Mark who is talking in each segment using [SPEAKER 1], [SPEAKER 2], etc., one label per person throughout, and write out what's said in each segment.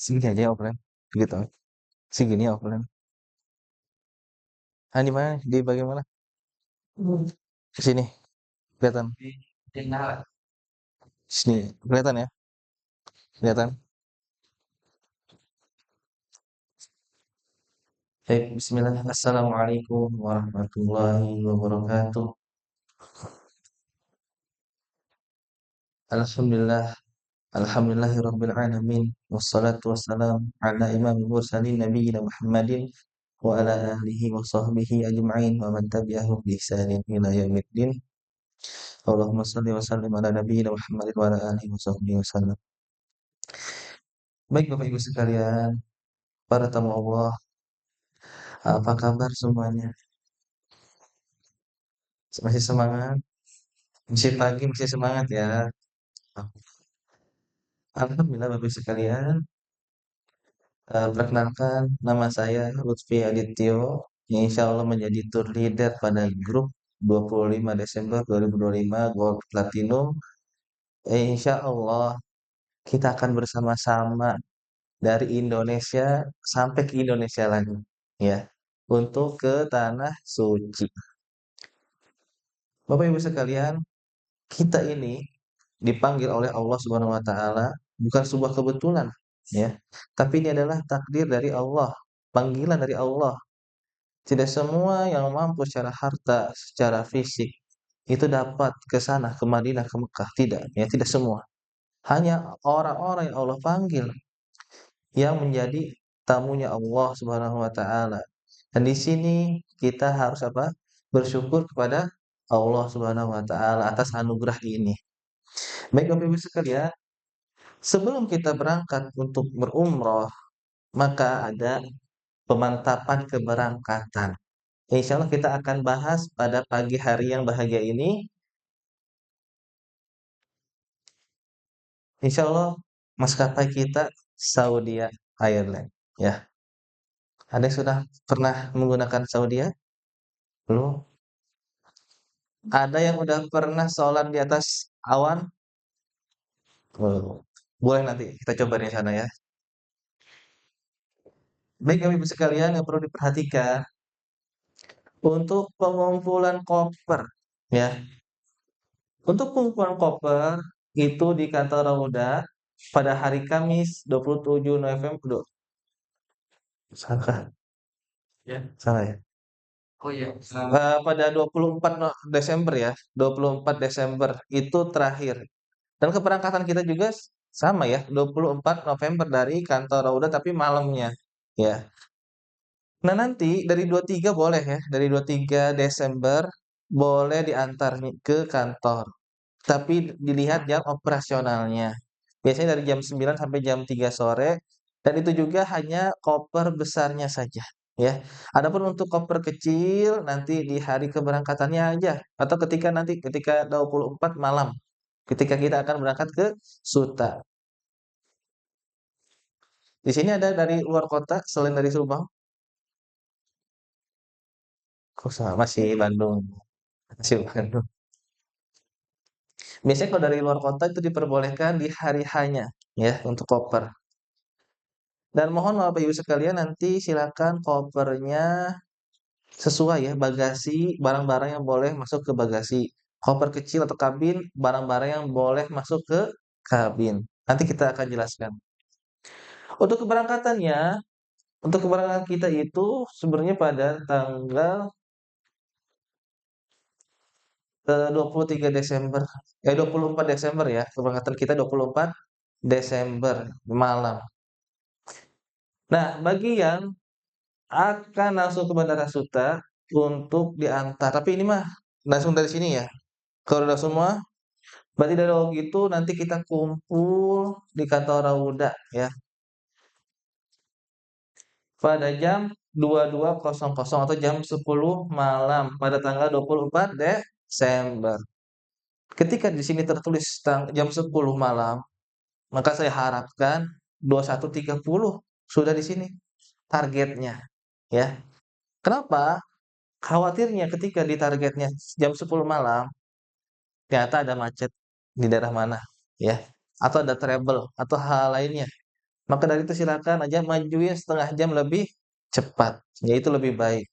[SPEAKER 1] Segini aja ya offline, gitu. Segini ya offline. Ah, di mana? Di bagian mana? Di sini, kelihatan. Sini, kelihatan ya? Kelihatan. Baik, bismillah. Assalamualaikum warahmatullahi wabarakatuh. Alhamdulillah, alhamdulillahirabbil alamin. Wassalatu wassalamu ala imamil mursalin nabiyina Muhammadin wa ala alihi wa sahbihi ajma'in wa man tabi'ahum bi ihsanin ila yaumiddin. Allahumma shalli wa sallim ala nabiyyina Muhammadin wa ala alihi wa sahbihi wasallam. Baik Bapak Ibu sekalian, para tamu Allah, apa kabar semuanya? Masih semangat? Masih pagi, masih semangat ya? Alhamdulillah Bapak Ibu sekalian, perkenalkan nama saya Lutfi Adityo, yang insya Allah menjadi tour leader pada grup 25 Desember 2025 Gold Platinum. Insya Allah kita akan bersama-sama dari Indonesia sampai ke Indonesia lagi, ya, untuk ke tanah suci. Bapak Ibu sekalian, kita ini dipanggil oleh Allah Subhanahu wa taala bukan sebuah kebetulan, ya. Tapi ini adalah takdir dari Allah, panggilan dari Allah. Tidak semua yang mampu secara harta, secara fisik itu dapat ke sana, ke Madinah, ke Mekah, tidak, ya, tidak semua. Hanya orang-orang yang Allah panggil yang menjadi tamunya Allah Subhanahu wa taala. Dan di sini kita harus apa? Bersyukur kepada Allah Subhanahu wa taala atas anugerah ini. Baik Bapak Ibu sekalian, sebelum kita berangkat untuk berumroh, maka ada pemantapan keberangkatan. Insya Allah kita akan bahas pada pagi hari yang bahagia ini. Insya Allah maskapai kita Saudia Airlines. Ya, ada yang sudah pernah menggunakan Saudia? Belum? Ada yang udah pernah sholat di atas awan? Belum. Boleh nanti kita coba di sana ya. Baik, Bapak Ibu sekalian yang perlu diperhatikan untuk pengumpulan koper, ya. Untuk pengumpulan koper itu di kantor Rauda pada hari Kamis 27 November. Salah, ya. Salah ya. Oh iya. Pada 24 Desember ya, 24 Desember itu terakhir. Dan keberangkatan kita juga sama ya, 24 November dari kantor Rauda tapi malamnya. Ya. Nah, nanti dari 23 boleh ya, dari 23 Desember boleh diantar ke kantor. Tapi dilihat jam operasionalnya. Biasanya dari jam 9 sampai jam 3 sore dan itu juga hanya koper besarnya saja, ya. Adapun untuk koper kecil nanti di hari keberangkatannya aja atau ketika 24 malam, ketika kita akan berangkat ke Suta. Di sini ada dari luar kota selain dari Subang? Kok masih Bandung? Masih Bandung. Biasanya kalau dari luar kota itu diperbolehkan di hari hanya ya untuk koper. Dan mohon maaf Bapak Ibu sekalian nanti silakan kopernya sesuai ya bagasi barang-barang yang boleh masuk ke bagasi. Koper kecil atau kabin barang-barang yang boleh masuk ke kabin. Nanti kita akan jelaskan. Untuk keberangkatannya, untuk keberangkatan kita itu sebenarnya pada tanggal 23 Desember, 24 Desember ya. Keberangkatan kita 24 Desember malam. Nah, bagi yang akan langsung ke Bandara Suta untuk diantar. Tapi ini mah langsung dari sini ya. Kalau udah semua, berarti dari gitu nanti kita kumpul di kantor Rauda ya pada jam 22.00 atau jam 10 malam pada tanggal 24 Desember. Ketika di sini tertulis jam 10 malam, maka saya harapkan 21.30 sudah di sini targetnya ya. Kenapa? Khawatirnya ketika di targetnya jam 10 malam, ternyata ada macet di daerah mana, ya, atau ada trouble atau hal lainnya. Maka dari itu silakan aja majuin setengah jam lebih cepat, yaitu lebih baik.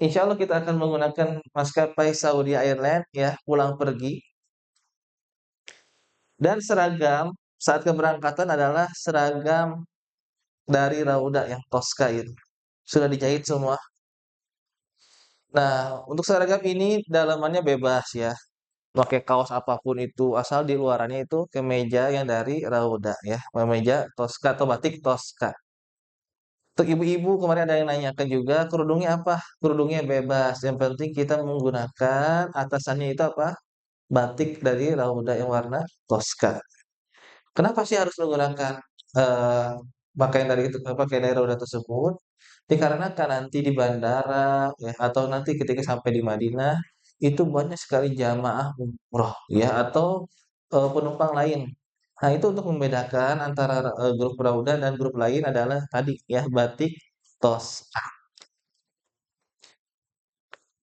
[SPEAKER 1] Insya Allah kita akan menggunakan maskapai Saudi Airlines ya, pulang pergi. Dan seragam saat keberangkatan adalah seragam dari Rauda yang Tosca itu. Sudah dijahit semua. Nah, untuk seragam ini dalamannya bebas ya. Pakai kaos apapun itu, asal di luarannya itu kemeja yang dari Rauda ya. Kemeja Tosca atau batik Tosca. Untuk ibu-ibu kemarin ada yang nanyakan juga kerudungnya apa? Kerudungnya bebas. Yang penting kita menggunakan atasannya itu apa? Batik dari Rauda yang warna Tosca. Kenapa sih harus menggunakan eh, pakaian dari itu, pakaian dari roda tersebut? Dikarenakan nanti di bandara ya atau nanti ketika sampai di Madinah itu banyak sekali jamaah umroh ya atau penumpang lain. Nah, itu untuk membedakan antara grup Rauda dan grup lain adalah tadi ya batik tos.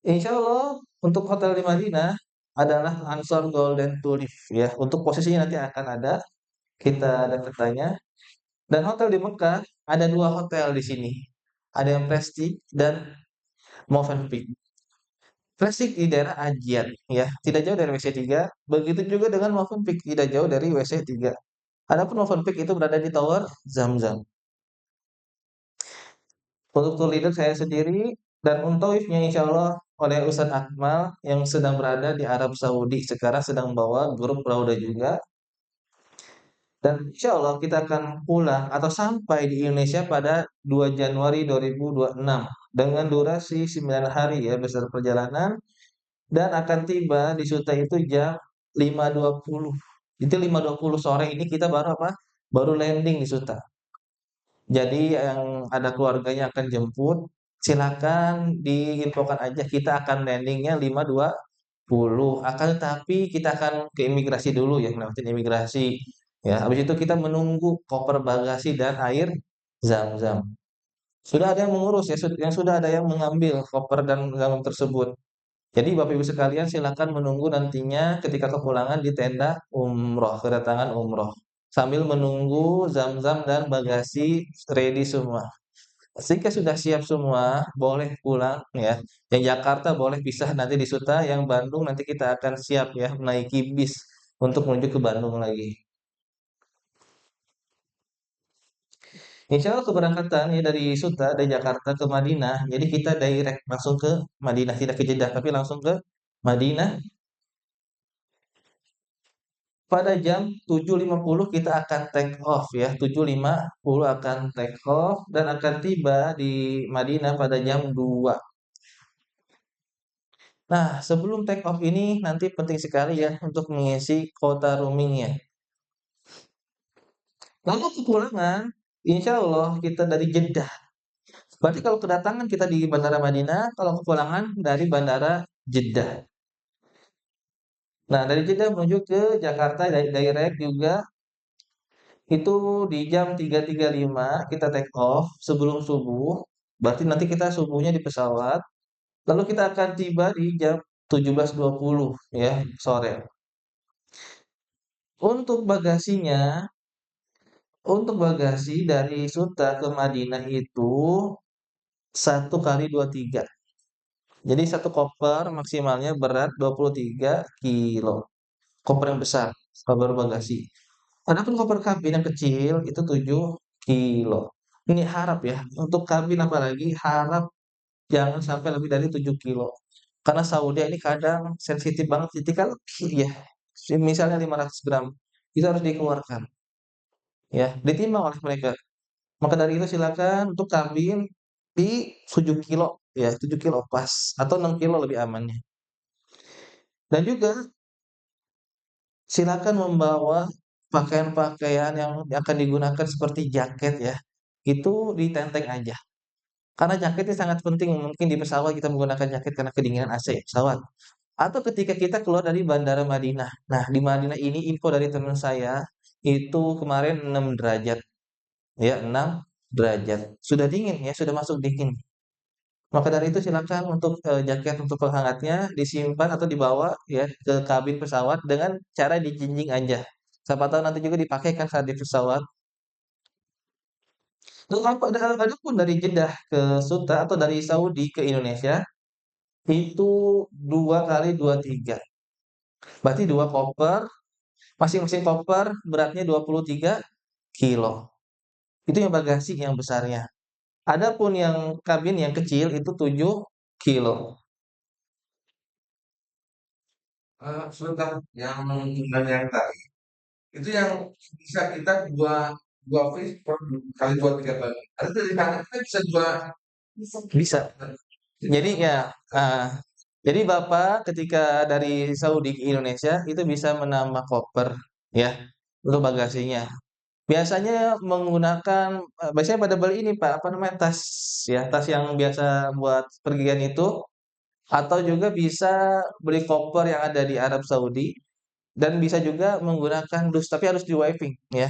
[SPEAKER 1] Insya Allah untuk hotel di Madinah adalah Ansor Golden Tulip ya. Untuk posisinya nanti akan ada kita ada petanya. Dan hotel di Mekah ada dua hotel di sini. Ada yang Prestige dan Movenpick. Prestige di daerah Ajiat, ya, tidak jauh dari WC3. Begitu juga dengan Movenpick, tidak jauh dari WC3. Adapun Movenpick itu berada di Tower Zamzam. Untuk tour leader saya sendiri dan untaifnya insya Allah oleh Ustadz Akmal yang sedang berada di Arab Saudi sekarang sedang membawa grup Rauda juga. Dan insya Allah kita akan pulang atau sampai di Indonesia pada 2 Januari 2026 dengan durasi 9 hari ya besar perjalanan dan akan tiba di Suta itu jam 5.20. Jadi 5.20 sore ini kita baru apa? Baru landing di Suta. Jadi yang ada keluarganya akan jemput, silakan diinfokan aja kita akan landingnya 5.20. Akan tetapi kita akan ke imigrasi dulu ya, melewatin imigrasi. Ya, habis itu kita menunggu koper bagasi dan air zam-zam. Sudah ada yang mengurus ya, yang sudah ada yang mengambil koper dan zam tersebut. Jadi Bapak Ibu sekalian silakan menunggu nantinya ketika kepulangan di tenda umroh, kedatangan umroh. Sambil menunggu zam-zam dan bagasi ready semua. Jika sudah siap semua, boleh pulang ya. Yang Jakarta boleh pisah nanti di Suta, yang Bandung nanti kita akan siap ya menaiki bis untuk menuju ke Bandung lagi. Insya Allah keberangkatan ya dari Suta, dari Jakarta ke Madinah. Jadi kita direct langsung ke Madinah, tidak ke Jeddah, tapi langsung ke Madinah. Pada jam 7.50 kita akan take off ya. 7.50 akan take off dan akan tiba di Madinah pada jam 2. Nah, sebelum take off ini nanti penting sekali ya untuk mengisi kuota roamingnya. Lalu kepulangan, insya Allah kita dari Jeddah. Berarti kalau kedatangan kita di Bandara Madinah, kalau kepulangan dari Bandara Jeddah. Nah, dari Jeddah menuju ke Jakarta direct juga itu di jam 3.35 kita take off sebelum subuh. Berarti nanti kita subuhnya di pesawat. Lalu kita akan tiba di jam 17.20 ya sore. Untuk bagasinya, untuk bagasi dari Suta ke Madinah itu 1 kali 23. Jadi satu koper maksimalnya berat 23 kilo. Koper yang besar, koper bagasi. Adapun koper kabin yang kecil itu 7 kilo. Ini harap ya, untuk kabin apalagi harap jangan sampai lebih dari 7 kilo. Karena Saudi ini kadang sensitif banget ketika lebih ya. Misalnya 500 gram, itu harus dikeluarkan. Ya, ditimbang oleh mereka. Maka dari itu silakan untuk kabin di 7 kilo ya, 7 kilo pas atau 6 kilo lebih amannya. Dan juga silakan membawa pakaian-pakaian yang akan digunakan seperti jaket ya. Itu ditenteng aja. Karena jaket ini sangat penting mungkin di pesawat kita menggunakan jaket karena kedinginan AC pesawat. Atau ketika kita keluar dari Bandara Madinah. Nah, di Madinah ini info dari teman saya itu kemarin 6 derajat. Ya, 6 derajat. Sudah dingin ya, sudah masuk dingin. Maka dari itu silakan untuk jaket untuk penghangatnya disimpan atau dibawa ya ke kabin pesawat dengan cara dijinjing aja. Siapa tahu nanti juga dipakai kan saat di pesawat. Terus adapun dari Jeddah ke Suta atau dari Saudi ke Indonesia, itu 2 kali 23. Berarti 2 koper, masing-masing koper beratnya 23 kilo. Itu yang bagasi yang besarnya. Adapun yang kabin yang kecil itu 7 kilo.
[SPEAKER 2] Sebentar, yang tadi itu yang bisa kita dua dua fish per kali dua tiga kali. Ada dari kanan kita bisa dua.
[SPEAKER 1] Bisa. Jadi ya, ah, jadi Bapak ketika dari Saudi ke Indonesia itu bisa menambah koper ya untuk bagasinya. Biasanya menggunakan biasanya pada beli ini Pak, apa namanya tas ya, tas yang biasa buat pergian itu atau juga bisa beli koper yang ada di Arab Saudi dan bisa juga menggunakan dus tapi harus di wiping ya.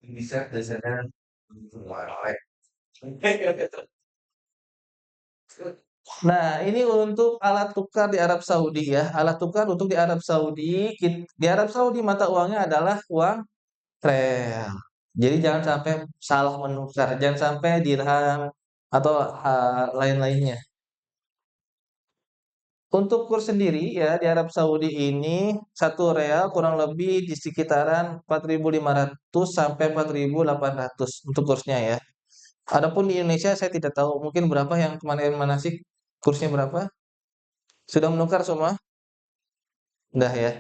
[SPEAKER 2] Bisa dasarnya
[SPEAKER 1] Nah, ini untuk alat tukar di Arab Saudi ya. Alat tukar untuk di Arab Saudi, di Arab Saudi mata uangnya adalah uang real. Jadi jangan sampai salah menukar, jangan sampai dirham atau lain-lainnya. Untuk kurs sendiri ya di Arab Saudi ini satu real kurang lebih di sekitaran 4.500 sampai 4.800 untuk kursnya ya. Adapun di Indonesia saya tidak tahu mungkin berapa yang kemarin manasik kursnya berapa? Sudah menukar semua? Udah ya.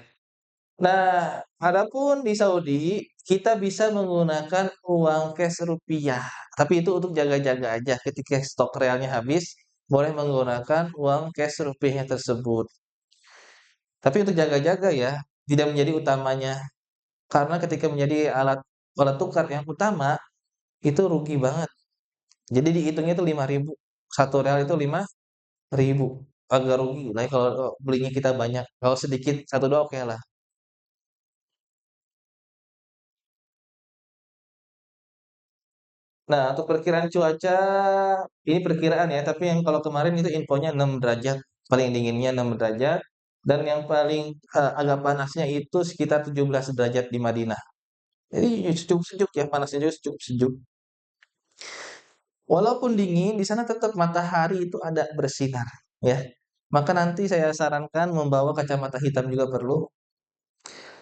[SPEAKER 1] Nah, adapun di Saudi, kita bisa menggunakan uang cash rupiah. Tapi itu untuk jaga-jaga aja. Ketika stok realnya habis, boleh menggunakan uang cash rupiahnya tersebut. Tapi untuk jaga-jaga ya, tidak menjadi utamanya. Karena ketika menjadi alat alat tukar yang utama, itu rugi banget. Jadi dihitungnya itu 5.000. Satu real itu 5.000. Agak rugi lah ya kalau belinya kita banyak. Kalau sedikit, satu dua oke lah. Nah, untuk perkiraan cuaca, ini perkiraan ya, tapi yang kalau kemarin itu infonya 6 derajat, paling dinginnya 6 derajat, dan yang paling agak panasnya itu sekitar 17 derajat di Madinah. Jadi sejuk-sejuk ya, panasnya juga sejuk-sejuk. Walaupun dingin, di sana tetap matahari itu ada bersinar, ya. Maka nanti saya sarankan membawa kacamata hitam juga perlu.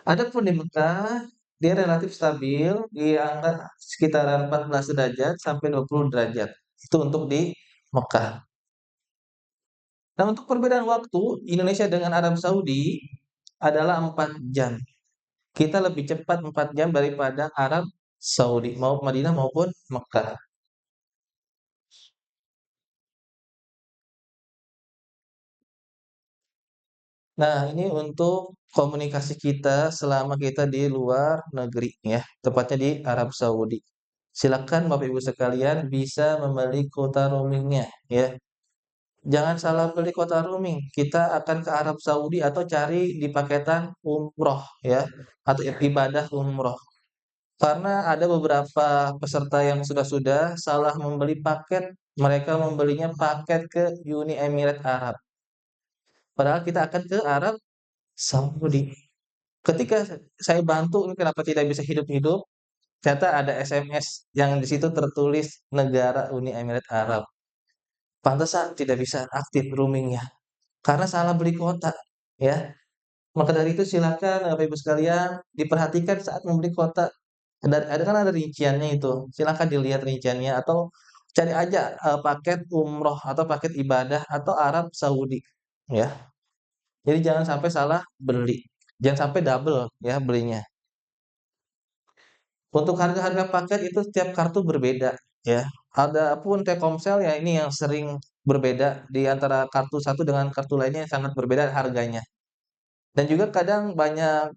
[SPEAKER 1] Adapun di Mekah, dia relatif stabil di angka sekitaran 14 derajat sampai 20 derajat. Itu untuk di Mekah. Nah, untuk perbedaan waktu Indonesia dengan Arab Saudi adalah 4 jam. Kita lebih cepat 4 jam daripada Arab Saudi, mau Madinah maupun Mekah. Nah, ini untuk komunikasi kita selama kita di luar negeri ya, tepatnya di Arab Saudi. Silakan Bapak Ibu sekalian bisa membeli kuota roamingnya ya. Jangan salah beli kuota roaming. Kita akan ke Arab Saudi atau cari di paketan umroh ya, atau ibadah umroh. Karena ada beberapa peserta yang sudah salah membeli paket, mereka membelinya paket ke Uni Emirat Arab. Padahal kita akan ke Arab Saudi. Ketika saya bantu ini kenapa tidak bisa hidup-hidup, ternyata ada SMS yang di situ tertulis negara Uni Emirat Arab. Pantesan tidak bisa aktif roamingnya karena salah beli kuota, ya. Maka dari itu silakan Bapak Ibu sekalian diperhatikan saat membeli kuota. Ada kan ada rinciannya itu. Silakan dilihat rinciannya atau cari aja paket umroh atau paket ibadah atau Arab Saudi, ya. Jadi jangan sampai salah beli. Jangan sampai double ya belinya. Untuk harga-harga paket itu setiap kartu berbeda ya. Adapun Telkomsel ya ini yang sering berbeda di antara kartu satu dengan kartu lainnya sangat berbeda harganya. Dan juga kadang banyak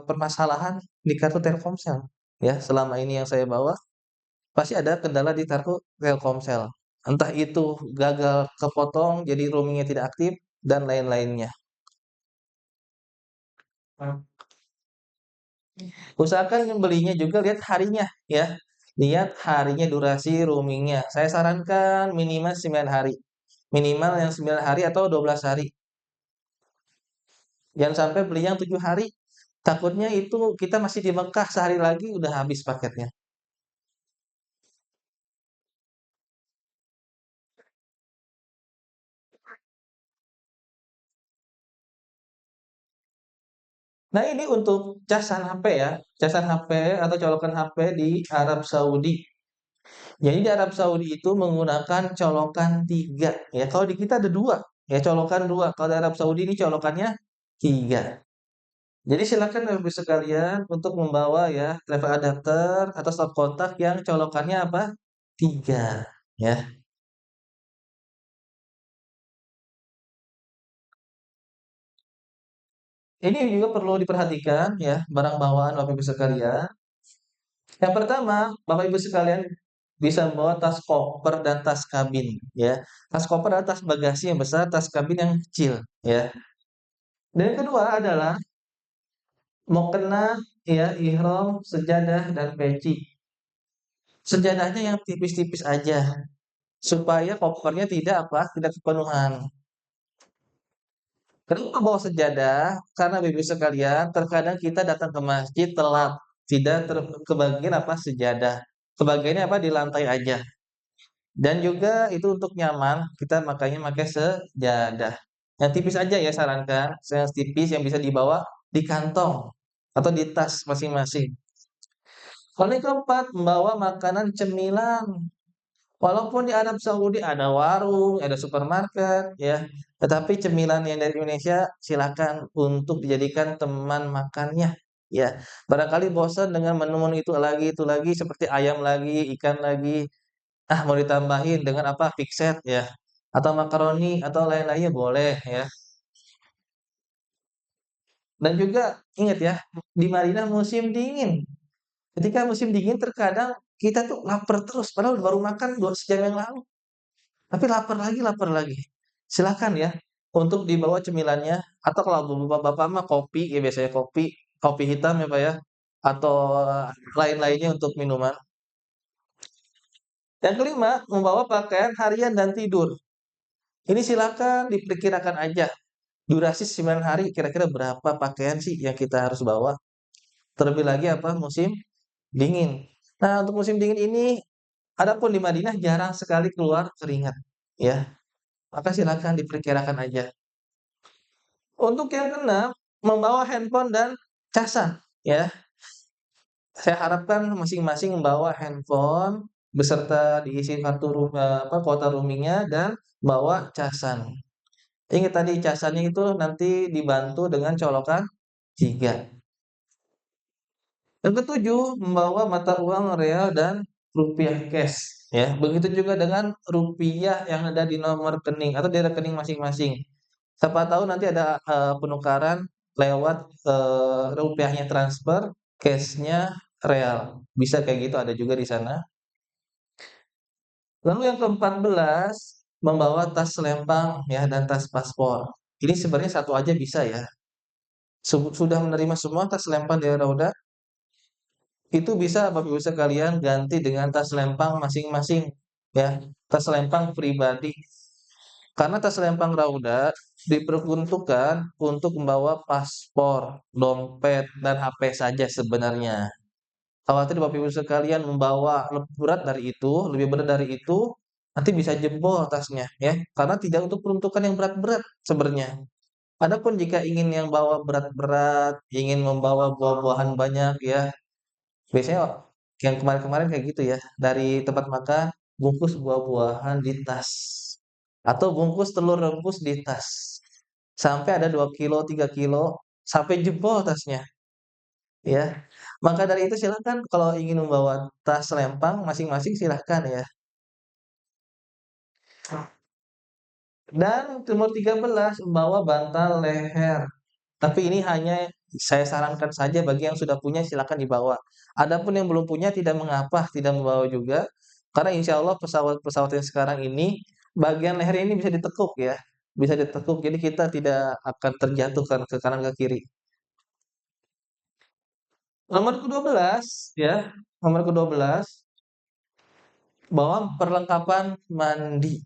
[SPEAKER 1] permasalahan di kartu Telkomsel ya. Selama ini yang saya bawa pasti ada kendala di kartu Telkomsel. Entah itu gagal kepotong jadi roamingnya tidak aktif dan lain-lainnya. Usahakan belinya juga lihat harinya ya. Lihat harinya durasi roamingnya. Saya sarankan minimal 9 hari. Minimal yang 9 hari atau 12 hari. Jangan sampai beli yang 7 hari, takutnya itu kita masih di Mekah sehari lagi udah habis paketnya. Nah, ini untuk casan HP ya, casan HP atau colokan HP di Arab Saudi. Jadi di Arab Saudi itu menggunakan colokan 3 ya. Kalau di kita ada 2 ya, colokan 2. Kalau di Arab Saudi ini colokannya 3. Jadi silakan Bapak Ibu sekalian untuk membawa ya travel adapter atau stop kontak yang colokannya apa? 3 ya. Ini juga perlu diperhatikan ya barang bawaan Bapak Ibu sekalian. Yang pertama, Bapak Ibu sekalian bisa membawa tas koper dan tas kabin ya. Tas koper adalah tas bagasi yang besar, tas kabin yang kecil ya. Dan yang kedua adalah mukena ya, ihram, sejadah dan peci. Sejadahnya yang tipis-tipis aja supaya kopernya tidak apa? Tidak kepenuhan. Kenapa bawa sejadah? Karena Bapak Ibu sekalian, terkadang kita datang ke masjid telat, tidak kebagian apa? Sejadah. Kebagiannya apa? Di lantai aja. Dan juga itu untuk nyaman, kita makanya pakai sejadah. Yang tipis aja ya sarankan, yang tipis yang bisa dibawa di kantong atau di tas masing-masing. Kalau yang keempat, membawa makanan cemilan. Walaupun di Arab Saudi ada warung, ada supermarket, ya, tetapi cemilan yang dari Indonesia silakan untuk dijadikan teman makannya. Ya, barangkali bosan dengan menu-menu itu lagi, seperti ayam lagi, ikan lagi. Ah, mau ditambahin dengan apa? Fixed ya, atau makaroni atau lain-lainnya boleh ya. Dan juga ingat ya, di Madinah musim dingin. Ketika musim dingin terkadang kita tuh lapar terus, padahal baru makan 2 jam yang lalu. Tapi lapar lagi. Silakan ya untuk dibawa cemilannya atau kalau bapak-bapak mah kopi ya biasanya kopi, kopi hitam ya Pak ya, atau lain-lainnya untuk minuman. Yang kelima, membawa pakaian harian dan tidur. Ini silakan diperkirakan aja. Durasi 9 hari kira-kira berapa pakaian sih yang kita harus bawa? Terlebih lagi apa? Musim dingin. Nah, untuk musim dingin ini adapun di Madinah jarang sekali keluar keringat ya. Maka silakan diperkirakan aja. Untuk yang keenam, membawa handphone dan casan, ya. Saya harapkan masing-masing membawa handphone beserta diisi kartu kuota roaming-nya dan bawa casan. Ingat tadi casannya itu nanti dibantu dengan colokan 3. Yang ketujuh, membawa mata uang real dan rupiah cash, ya. Begitu juga dengan rupiah yang ada di nomor rekening atau di rekening masing-masing. Siapa tahu nanti ada, penukaran lewat, rupiahnya transfer, cash-nya real. Bisa kayak gitu, ada juga di sana. Lalu yang ke-14, membawa tas selempang ya dan tas paspor. Ini sebenarnya satu aja bisa ya. Sudah menerima semua tas selempang dari Rauda, itu bisa Bapak Ibu sekalian ganti dengan tas selempang masing-masing ya, tas selempang pribadi. Karena tas lempang Rauda diperuntukkan untuk membawa paspor, dompet, dan HP saja sebenarnya. Khawatir Bapak Ibu sekalian membawa berat dari itu, lebih berat dari itu, nanti bisa jebol tasnya ya. Karena tidak untuk peruntukan yang berat-berat sebenarnya. Adapun jika ingin yang bawa berat-berat, ingin membawa buah-buahan banyak ya, biasanya yang kemarin-kemarin kayak gitu ya, dari tempat makan bungkus buah-buahan di tas atau bungkus telur rebus di tas. Sampai ada 2 kilo, 3 kilo, sampai jebol tasnya, ya. Maka dari itu silakan kalau ingin membawa tas selempang masing-masing silahkan ya. Dan nomor 13 membawa bantal leher. Tapi ini hanya saya sarankan saja bagi yang sudah punya silakan dibawa. Adapun yang belum punya tidak mengapa tidak membawa juga. Karena insya Allah pesawat-pesawat yang sekarang ini bagian leher ini bisa ditekuk ya. Bisa ditekuk jadi kita tidak akan terjatuh ke kanan ke kiri. Nomor ke-12 ya, nomor ke-12 bawa perlengkapan mandi.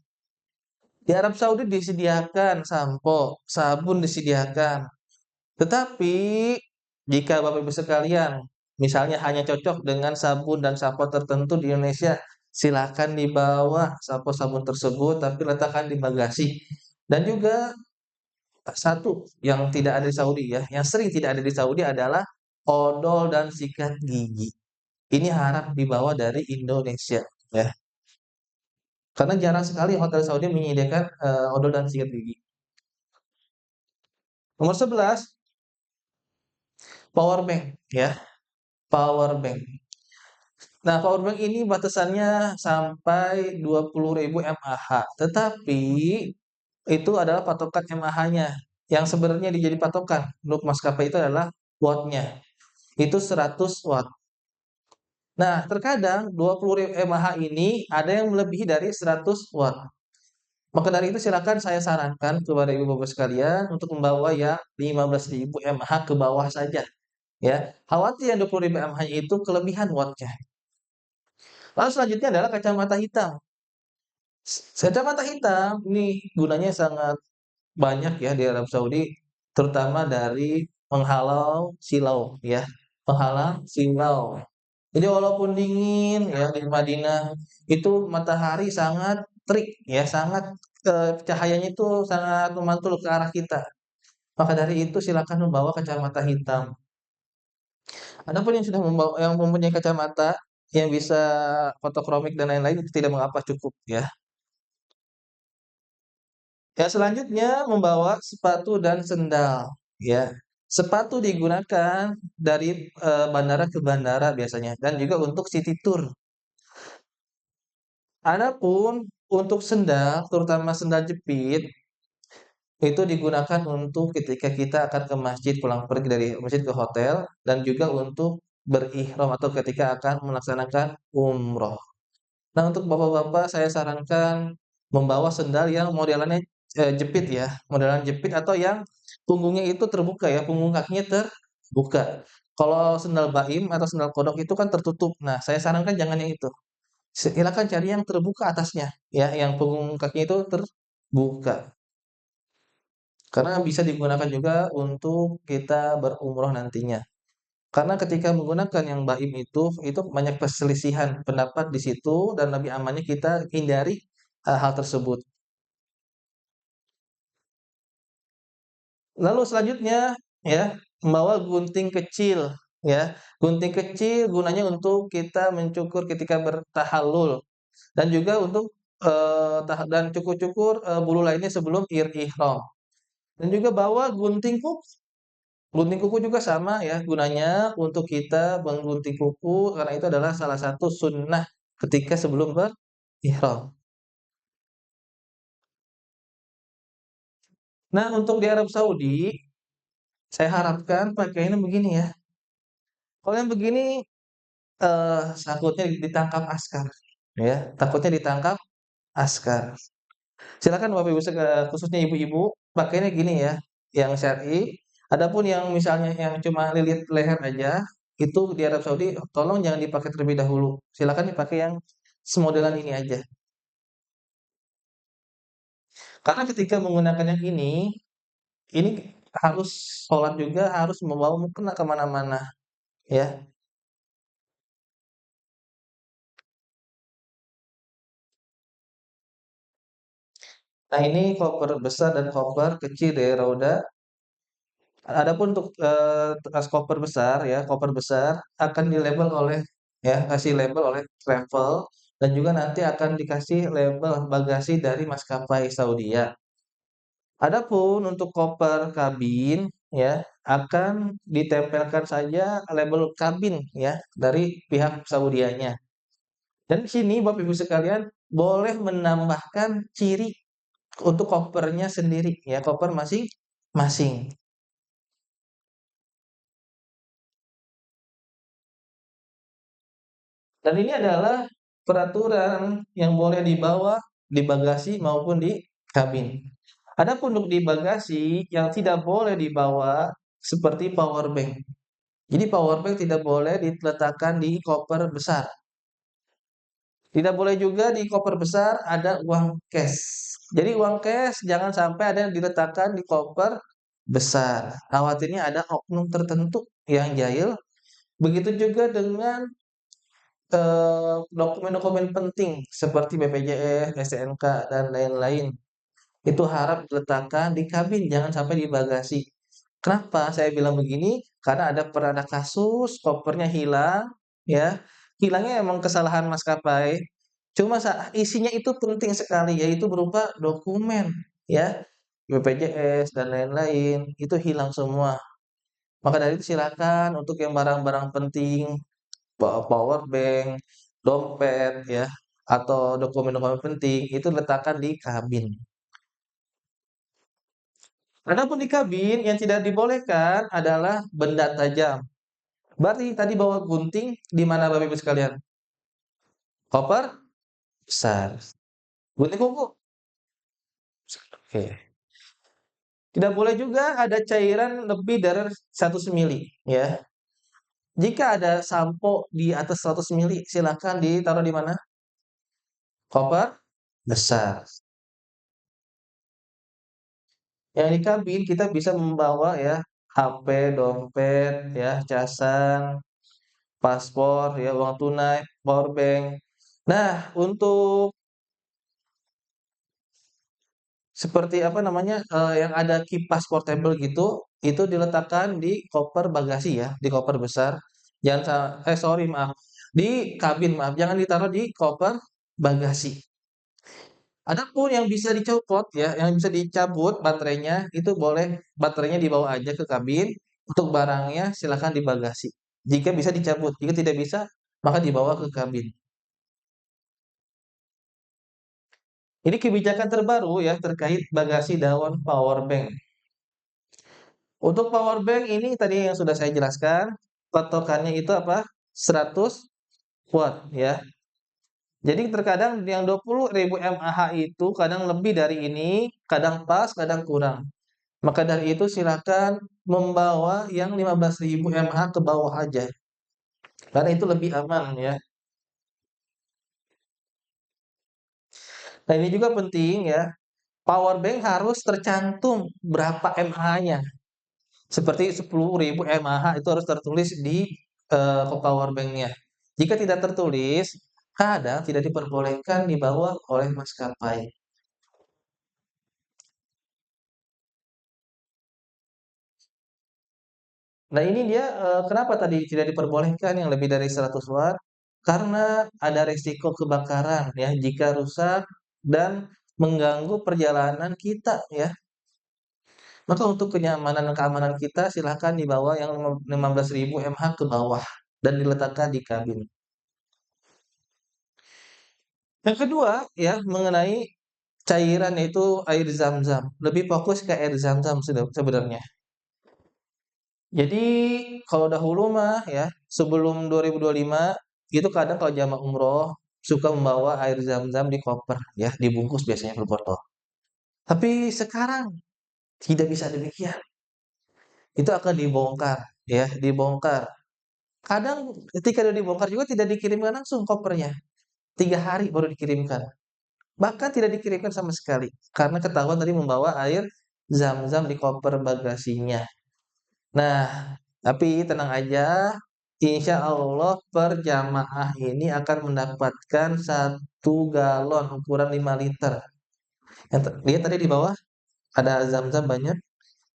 [SPEAKER 1] Di Arab Saudi disediakan sampo, sabun disediakan. Tetapi jika Bapak Ibu sekalian misalnya hanya cocok dengan sabun dan sampo tertentu di Indonesia, silakan dibawa sampo sabun tersebut tapi letakkan di bagasi. Dan juga satu yang tidak ada di Saudi ya, yang sering tidak ada di Saudi adalah odol dan sikat gigi. Ini harap dibawa dari Indonesia ya. Karena jarang sekali hotel Saudi menyediakan odol dan sikat gigi. Nomor 11, power bank ya, power bank. Nah, power bank ini batasannya sampai 20.000 mAh, tetapi itu adalah patokan mAh-nya. Yang sebenarnya dijadi patokan untuk maskapai itu adalah watt-nya. Itu 100 watt. Nah, terkadang 20.000 mAh ini ada yang melebihi dari 100 watt. Maka dari itu silakan saya sarankan kepada ibu-bapak sekalian untuk membawa yang 15.000 mAh ke bawah saja ya. Khawatir yang 20.000 mAh itu kelebihan watt-nya. Lalu selanjutnya adalah kacamata hitam. Kacamata hitam ini gunanya sangat banyak ya di Arab Saudi, terutama dari penghalau silau ya, penghalang silau. Jadi walaupun dingin ya di Madinah, itu matahari sangat terik ya, sangat cahayanya itu sangat memantul ke arah kita. Maka dari itu silakan membawa kacamata hitam. Adapun yang sudah yang mempunyai kacamata yang bisa fotokromik dan lain-lain itu tidak mengapa, cukup ya. Yang selanjutnya membawa sepatu dan sendal, ya. Sepatu digunakan dari, bandara ke bandara biasanya dan juga untuk city tour. Adapun untuk sendal, terutama sendal jepit, itu digunakan untuk ketika kita akan ke masjid, pulang pergi dari masjid ke hotel dan juga untuk berihram atau ketika akan melaksanakan umroh. Nah, untuk bapak-bapak saya sarankan membawa sendal yang modelannya, jepit ya, modelan jepit atau yang punggungnya itu terbuka ya, punggung kakinya terbuka. Kalau sendal baim atau sendal kodok itu kan tertutup. Nah, saya sarankan jangan yang itu. Silakan cari yang terbuka atasnya, ya, yang punggung kakinya itu terbuka. Karena bisa digunakan juga untuk kita berumroh nantinya. Karena ketika menggunakan yang baim itu banyak perselisihan pendapat di situ dan lebih amannya kita hindari hal tersebut. Lalu selanjutnya ya, membawa gunting kecil ya. Gunting kecil gunanya untuk kita mencukur ketika bertahallul dan juga untuk dan cukur-cukur bulu lainnya sebelum ihram. Dan juga bawa gunting kuku. Gunting kuku juga sama ya, gunanya untuk kita menggunting kuku karena itu adalah salah satu sunnah ketika sebelum berihram. Nah, untuk di Arab Saudi, saya harapkan pakaiannya begini ya. Kalau yang begini, takutnya ditangkap askar, ya, takutnya ditangkap askar. Silakan Bapak Ibu khususnya ibu-ibu, pakainya gini ya, yang syar'i. Adapun yang misalnya yang cuma lilit leher aja, itu di Arab Saudi tolong jangan dipakai terlebih dahulu. Silakan dipakai yang semodelan ini aja. Karena ketika menggunakan yang ini harus sholat juga harus membawa mukena kemana-mana, ya. Nah, ini koper besar dan koper kecil dari roda. Adapun untuk, tas koper besar ya, koper besar akan dilabel oleh ya, kasih label oleh travel dan juga nanti akan dikasih label bagasi dari maskapai Saudia. Adapun untuk koper kabin ya, akan ditempelkan saja label kabin ya, dari pihak Saudianya. Dan di sini Bapak Ibu sekalian boleh menambahkan ciri untuk kopernya sendiri ya, koper masing-masing. Dan ini adalah peraturan yang boleh dibawa di bagasi maupun di kabin. Adapun untuk di bagasi yang tidak boleh dibawa seperti power bank. Jadi power bank tidak boleh diletakkan di koper besar. Tidak boleh juga di koper besar ada uang cash. Jadi uang cash jangan sampai ada yang diletakkan di koper besar. Khawatirnya ada oknum tertentu yang jahil, begitu juga dengan dokumen-dokumen penting seperti BPJS, STNK, dan lain-lain. Itu harap diletakkan di kabin, jangan sampai di bagasi. Kenapa saya bilang begini? Karena pernah ada kasus kopernya hilang, ya. Hilangnya emang kesalahan maskapai. Cuma isinya itu penting sekali, yaitu berupa dokumen, ya. BPJS dan lain-lain, itu hilang semua. Maka dari itu silakan untuk yang barang-barang penting, power bank, dompet, ya, atau dokumen-dokumen penting itu letakkan di kabin. Adapun di kabin yang tidak dibolehkan adalah benda tajam. Berarti tadi bawa gunting di mana Bapak Ibu sekalian? Koper besar. Gunting kuku. Oke. Tidak boleh juga ada cairan lebih dari 100 mili, ya. Jika ada sampo di atas 100 mili, silakan ditaruh di mana? Koper besar. Yang di kabin kita bisa membawa, ya, HP, dompet, ya, casan, paspor, ya, uang tunai, powerbank. Nah, untuk seperti apa namanya, yang ada kipas portable gitu, itu diletakkan di koper bagasi ya, di koper besar. Jangan sorry maaf, di kabin maaf, jangan ditaruh di koper bagasi. Adapun yang bisa dicopot ya, yang bisa dicabut baterainya, itu boleh baterainya dibawa aja ke kabin, untuk barangnya silakan di bagasi. Jika bisa dicabut, jika tidak bisa, maka dibawa ke kabin. Ini kebijakan terbaru ya terkait bagasi daun power bank. Untuk power bank ini tadi yang sudah saya jelaskan, patokannya itu apa? 100 watt ya. Jadi terkadang yang 20.000 mAh itu kadang lebih dari ini, kadang pas, kadang kurang. Maka dari itu silakan membawa yang 15.000 mAh ke bawah aja. Karena itu lebih aman ya. Nah, ini juga penting ya. Power bank harus tercantum berapa mAh-nya. Seperti 10.000 mAh itu harus tertulis di power bank-nya. Jika tidak tertulis, kadang tidak diperbolehkan dibawa oleh maskapai. Nah, ini dia kenapa tadi tidak diperbolehkan yang lebih dari 100 watt? Karena ada resiko kebakaran ya jika rusak dan mengganggu perjalanan kita ya. Maka untuk kenyamanan dan keamanan kita silahkan dibawa yang 15.000 mAh ke bawah dan diletakkan di kabin. Yang kedua ya mengenai cairan yaitu air zam-zam. Lebih fokus ke air zam-zam sebenarnya. Jadi kalau dahulu mah ya sebelum 2025 itu kadang kalau jamaah umroh suka membawa air zam-zam di koper ya, dibungkus biasanya berbotol. Tapi sekarang tidak bisa demikian. Itu akan dibongkar ya, dibongkar. Kadang ketika udah dibongkar juga tidak dikirimkan langsung kopernya. 3 hari baru dikirimkan. Bahkan tidak dikirimkan sama sekali karena ketahuan tadi membawa air zam-zam di koper bagasinya. Nah, tapi tenang aja, insya Allah per jamaah ini akan mendapatkan 1 galon ukuran 5 liter. Lihat tadi di bawah ada zam-zam banyak.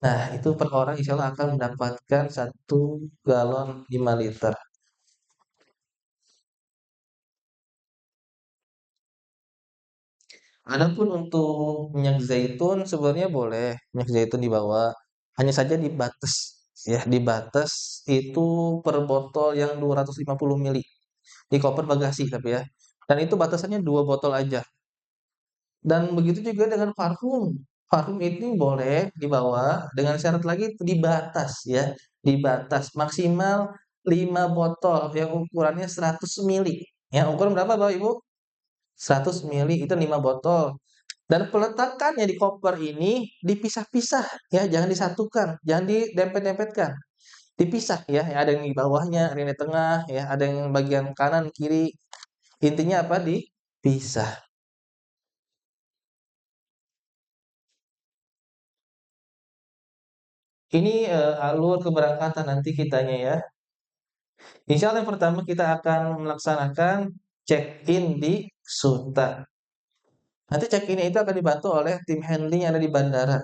[SPEAKER 1] Nah, itu per orang insya Allah akan mendapatkan 1 galon 5 liter. Adapun untuk minyak zaitun sebenarnya boleh minyak zaitun dibawa, hanya saja dibatas ya, dibatas itu per botol yang 250 mili di koper bagasi tapi ya. Dan itu batasannya 2 botol aja. Dan begitu juga dengan parfum. Parfum ini boleh dibawa dengan syarat lagi dibatas ya, dibatas maksimal 5 botol yang ukurannya 100 mili. Ya, ukuran berapa Bapak Ibu? 100 mili itu 5 botol. Dan peletakannya di koper ini dipisah-pisah ya, jangan disatukan, jangan didempet-dempetkan. Dipisah ya, ada yang di bawahnya, ada yang di tengah ya, ada yang bagian kanan, kiri. Intinya apa? Dipisah. Ini, alur keberangkatan nanti kitanya ya. Insya Allah yang pertama kita akan melaksanakan check-in di Suta. Nanti check-in itu akan dibantu oleh tim handling yang ada di bandara.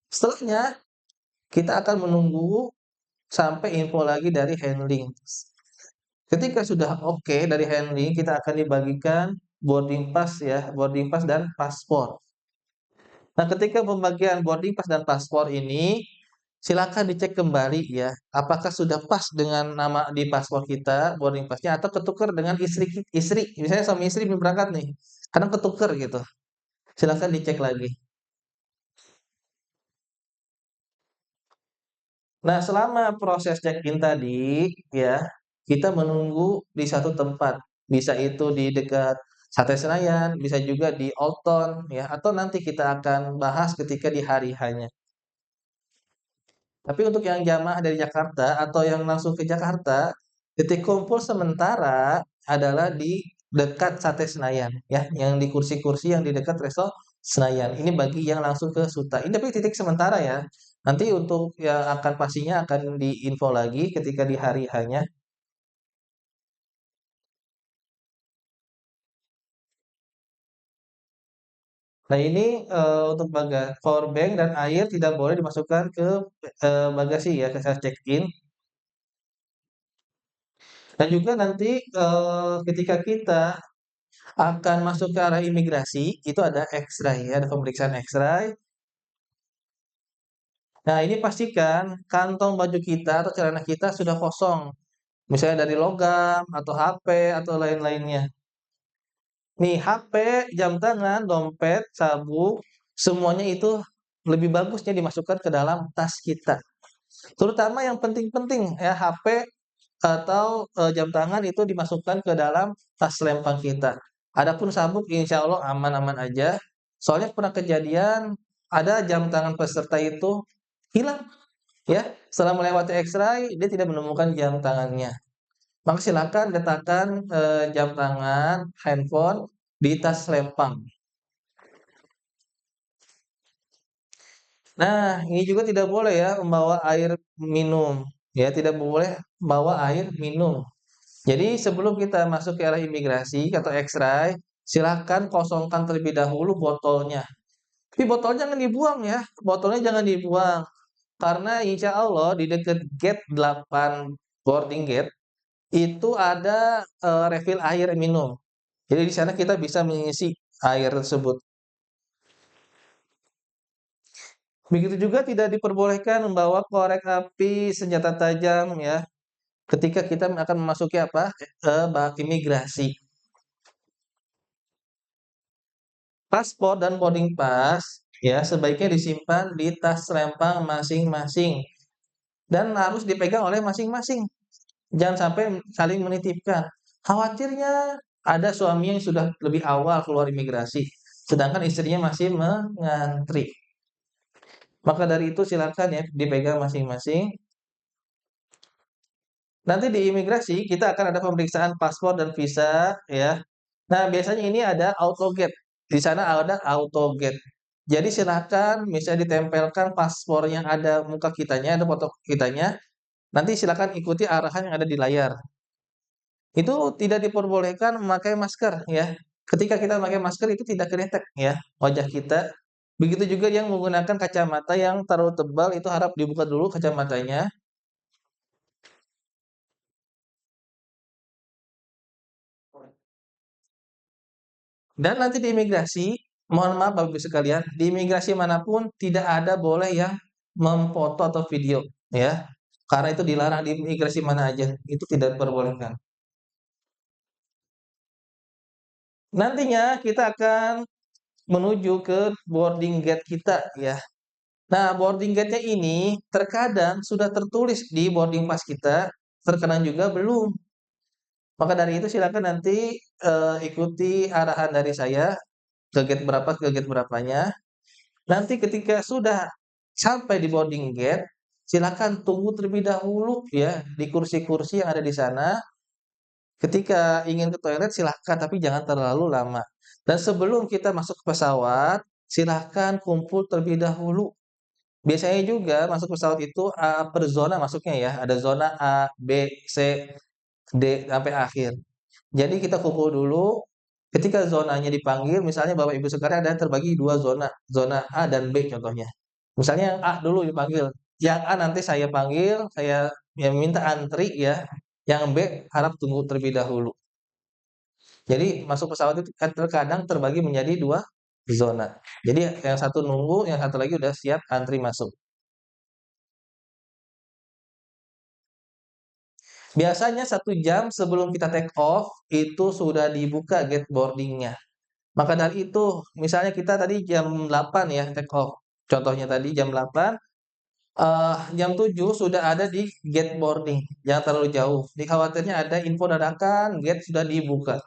[SPEAKER 1] Setelahnya, kita akan menunggu sampai info lagi dari handling. Ketika sudah oke dari handling, kita akan dibagikan boarding pass ya, boarding pass dan paspor. Nah, ketika pembagian boarding pass dan paspor ini, silakan dicek kembali ya, apakah sudah pas dengan nama di paspor kita, boarding passnya, atau ketukar dengan istri, misalnya suami istri mau berangkat nih, kadang ketukar gitu. Silakan dicek lagi. Nah, selama proses check-in tadi, ya, kita menunggu di satu tempat. Bisa itu di dekat Sate Senayan, bisa juga di Old Town, ya, atau nanti kita akan bahas ketika di hari hanya. Tapi untuk yang jamaah dari Jakarta atau yang langsung ke Jakarta, titik kumpul sementara adalah di dekat Sate Senayan, ya, yang di kursi-kursi yang di dekat Resto Senayan. Ini bagi yang langsung ke Suta. Ini tapi titik sementara ya. Nanti untuk yang akan pastinya akan diinfo lagi ketika di hari hanya. Nah ini untuk power bank dan air tidak boleh dimasukkan ke bagasi ya, ke saat check-in. Dan juga nanti ketika kita akan masuk ke arah imigrasi, itu ada X-ray ya, ada pemeriksaan X-ray. Nah, ini pastikan kantong baju kita atau celana kita sudah kosong. Misalnya dari logam atau HP atau lain-lainnya. Nih, HP, jam tangan, dompet, sabuk, semuanya itu lebih bagusnya dimasukkan ke dalam tas kita. Terutama yang penting-penting ya, HP atau jam tangan itu dimasukkan ke dalam tas lempang kita. Adapun sabuk insya Allah aman-aman aja. Soalnya pernah kejadian ada jam tangan peserta itu hilang ya. Setelah melewati X-ray dia tidak menemukan jam tangannya. Maka silakan letakkan jam tangan, handphone di tas lempang. Nah, ini juga tidak boleh ya membawa air minum. Ya, tidak boleh bawa air minum. Jadi sebelum kita masuk ke area imigrasi atau X-ray, silakan kosongkan terlebih dahulu botolnya. Tapi botolnya jangan dibuang ya, botolnya jangan dibuang. Karena insya Allah di dekat gate 8 boarding gate itu ada refill air minum. Jadi di sana kita bisa mengisi air tersebut. Begitu juga tidak diperbolehkan membawa korek api, senjata tajam ya, ketika kita akan memasuki apa? Bak imigrasi. Paspor dan boarding pass ya sebaiknya disimpan di tas lempang masing-masing dan harus dipegang oleh masing-masing. Jangan sampai saling menitipkan. Khawatirnya ada suami yang sudah lebih awal keluar imigrasi, sedangkan istrinya masih mengantri. Maka dari itu silakan ya dipegang masing-masing. Nanti di imigrasi kita akan ada pemeriksaan paspor dan visa ya. Nah, biasanya ini ada autogate. Di sana ada autogate. Jadi silakan misalnya ditempelkan paspor yang ada muka kitanya, ada foto kitanya. Nanti silakan ikuti arahan yang ada di layar. Itu tidak diperbolehkan memakai masker ya. Ketika kita memakai masker itu tidak kedetek ya wajah kita. Begitu juga yang menggunakan kacamata yang terlalu tebal itu harap dibuka dulu kacamatanya. Dan nanti di imigrasi, mohon maaf Bapak Ibu sekalian, di imigrasi manapun tidak ada boleh yang memfoto atau video, ya. Karena itu dilarang di imigrasi mana aja, itu tidak diperbolehkan. Nantinya kita akan menuju ke boarding gate kita, ya. Nah, boarding gate-nya ini terkadang sudah tertulis di boarding pass kita, terkadang juga belum. Maka dari itu silakan nanti ikuti arahan dari saya ke gate berapa ke gate berapanya. Nanti ketika sudah sampai di boarding gate, silakan tunggu terlebih dahulu ya di kursi-kursi yang ada di sana. Ketika ingin ke toilet silahkan, tapi jangan terlalu lama. Dan sebelum kita masuk ke pesawat, silahkan kumpul terlebih dahulu Biasanya juga masuk pesawat itu, per zona masuknya ya, ada zona A, B, C, D, sampai akhir. Jadi kita kumpul dulu, ketika zonanya dipanggil, misalnya Bapak Ibu sekalian ada terbagi 2 zona, zona A dan B contohnya. Misalnya yang A dulu dipanggil, yang A nanti saya panggil, saya ya minta antri ya, yang B harap tunggu terlebih dahulu. Jadi masuk pesawat itu terkadang terbagi menjadi 2 zona. Jadi yang satu nunggu, yang satu lagi udah siap antri masuk. Biasanya 1 jam sebelum kita take off, itu sudah dibuka gate boarding-nya. Maka dari itu, misalnya kita tadi jam 8 ya take off, contohnya tadi jam 8, jam 7 sudah ada di gate boarding, jangan terlalu jauh. Dikhawatirnya ada info dadakan, gate sudah dibuka.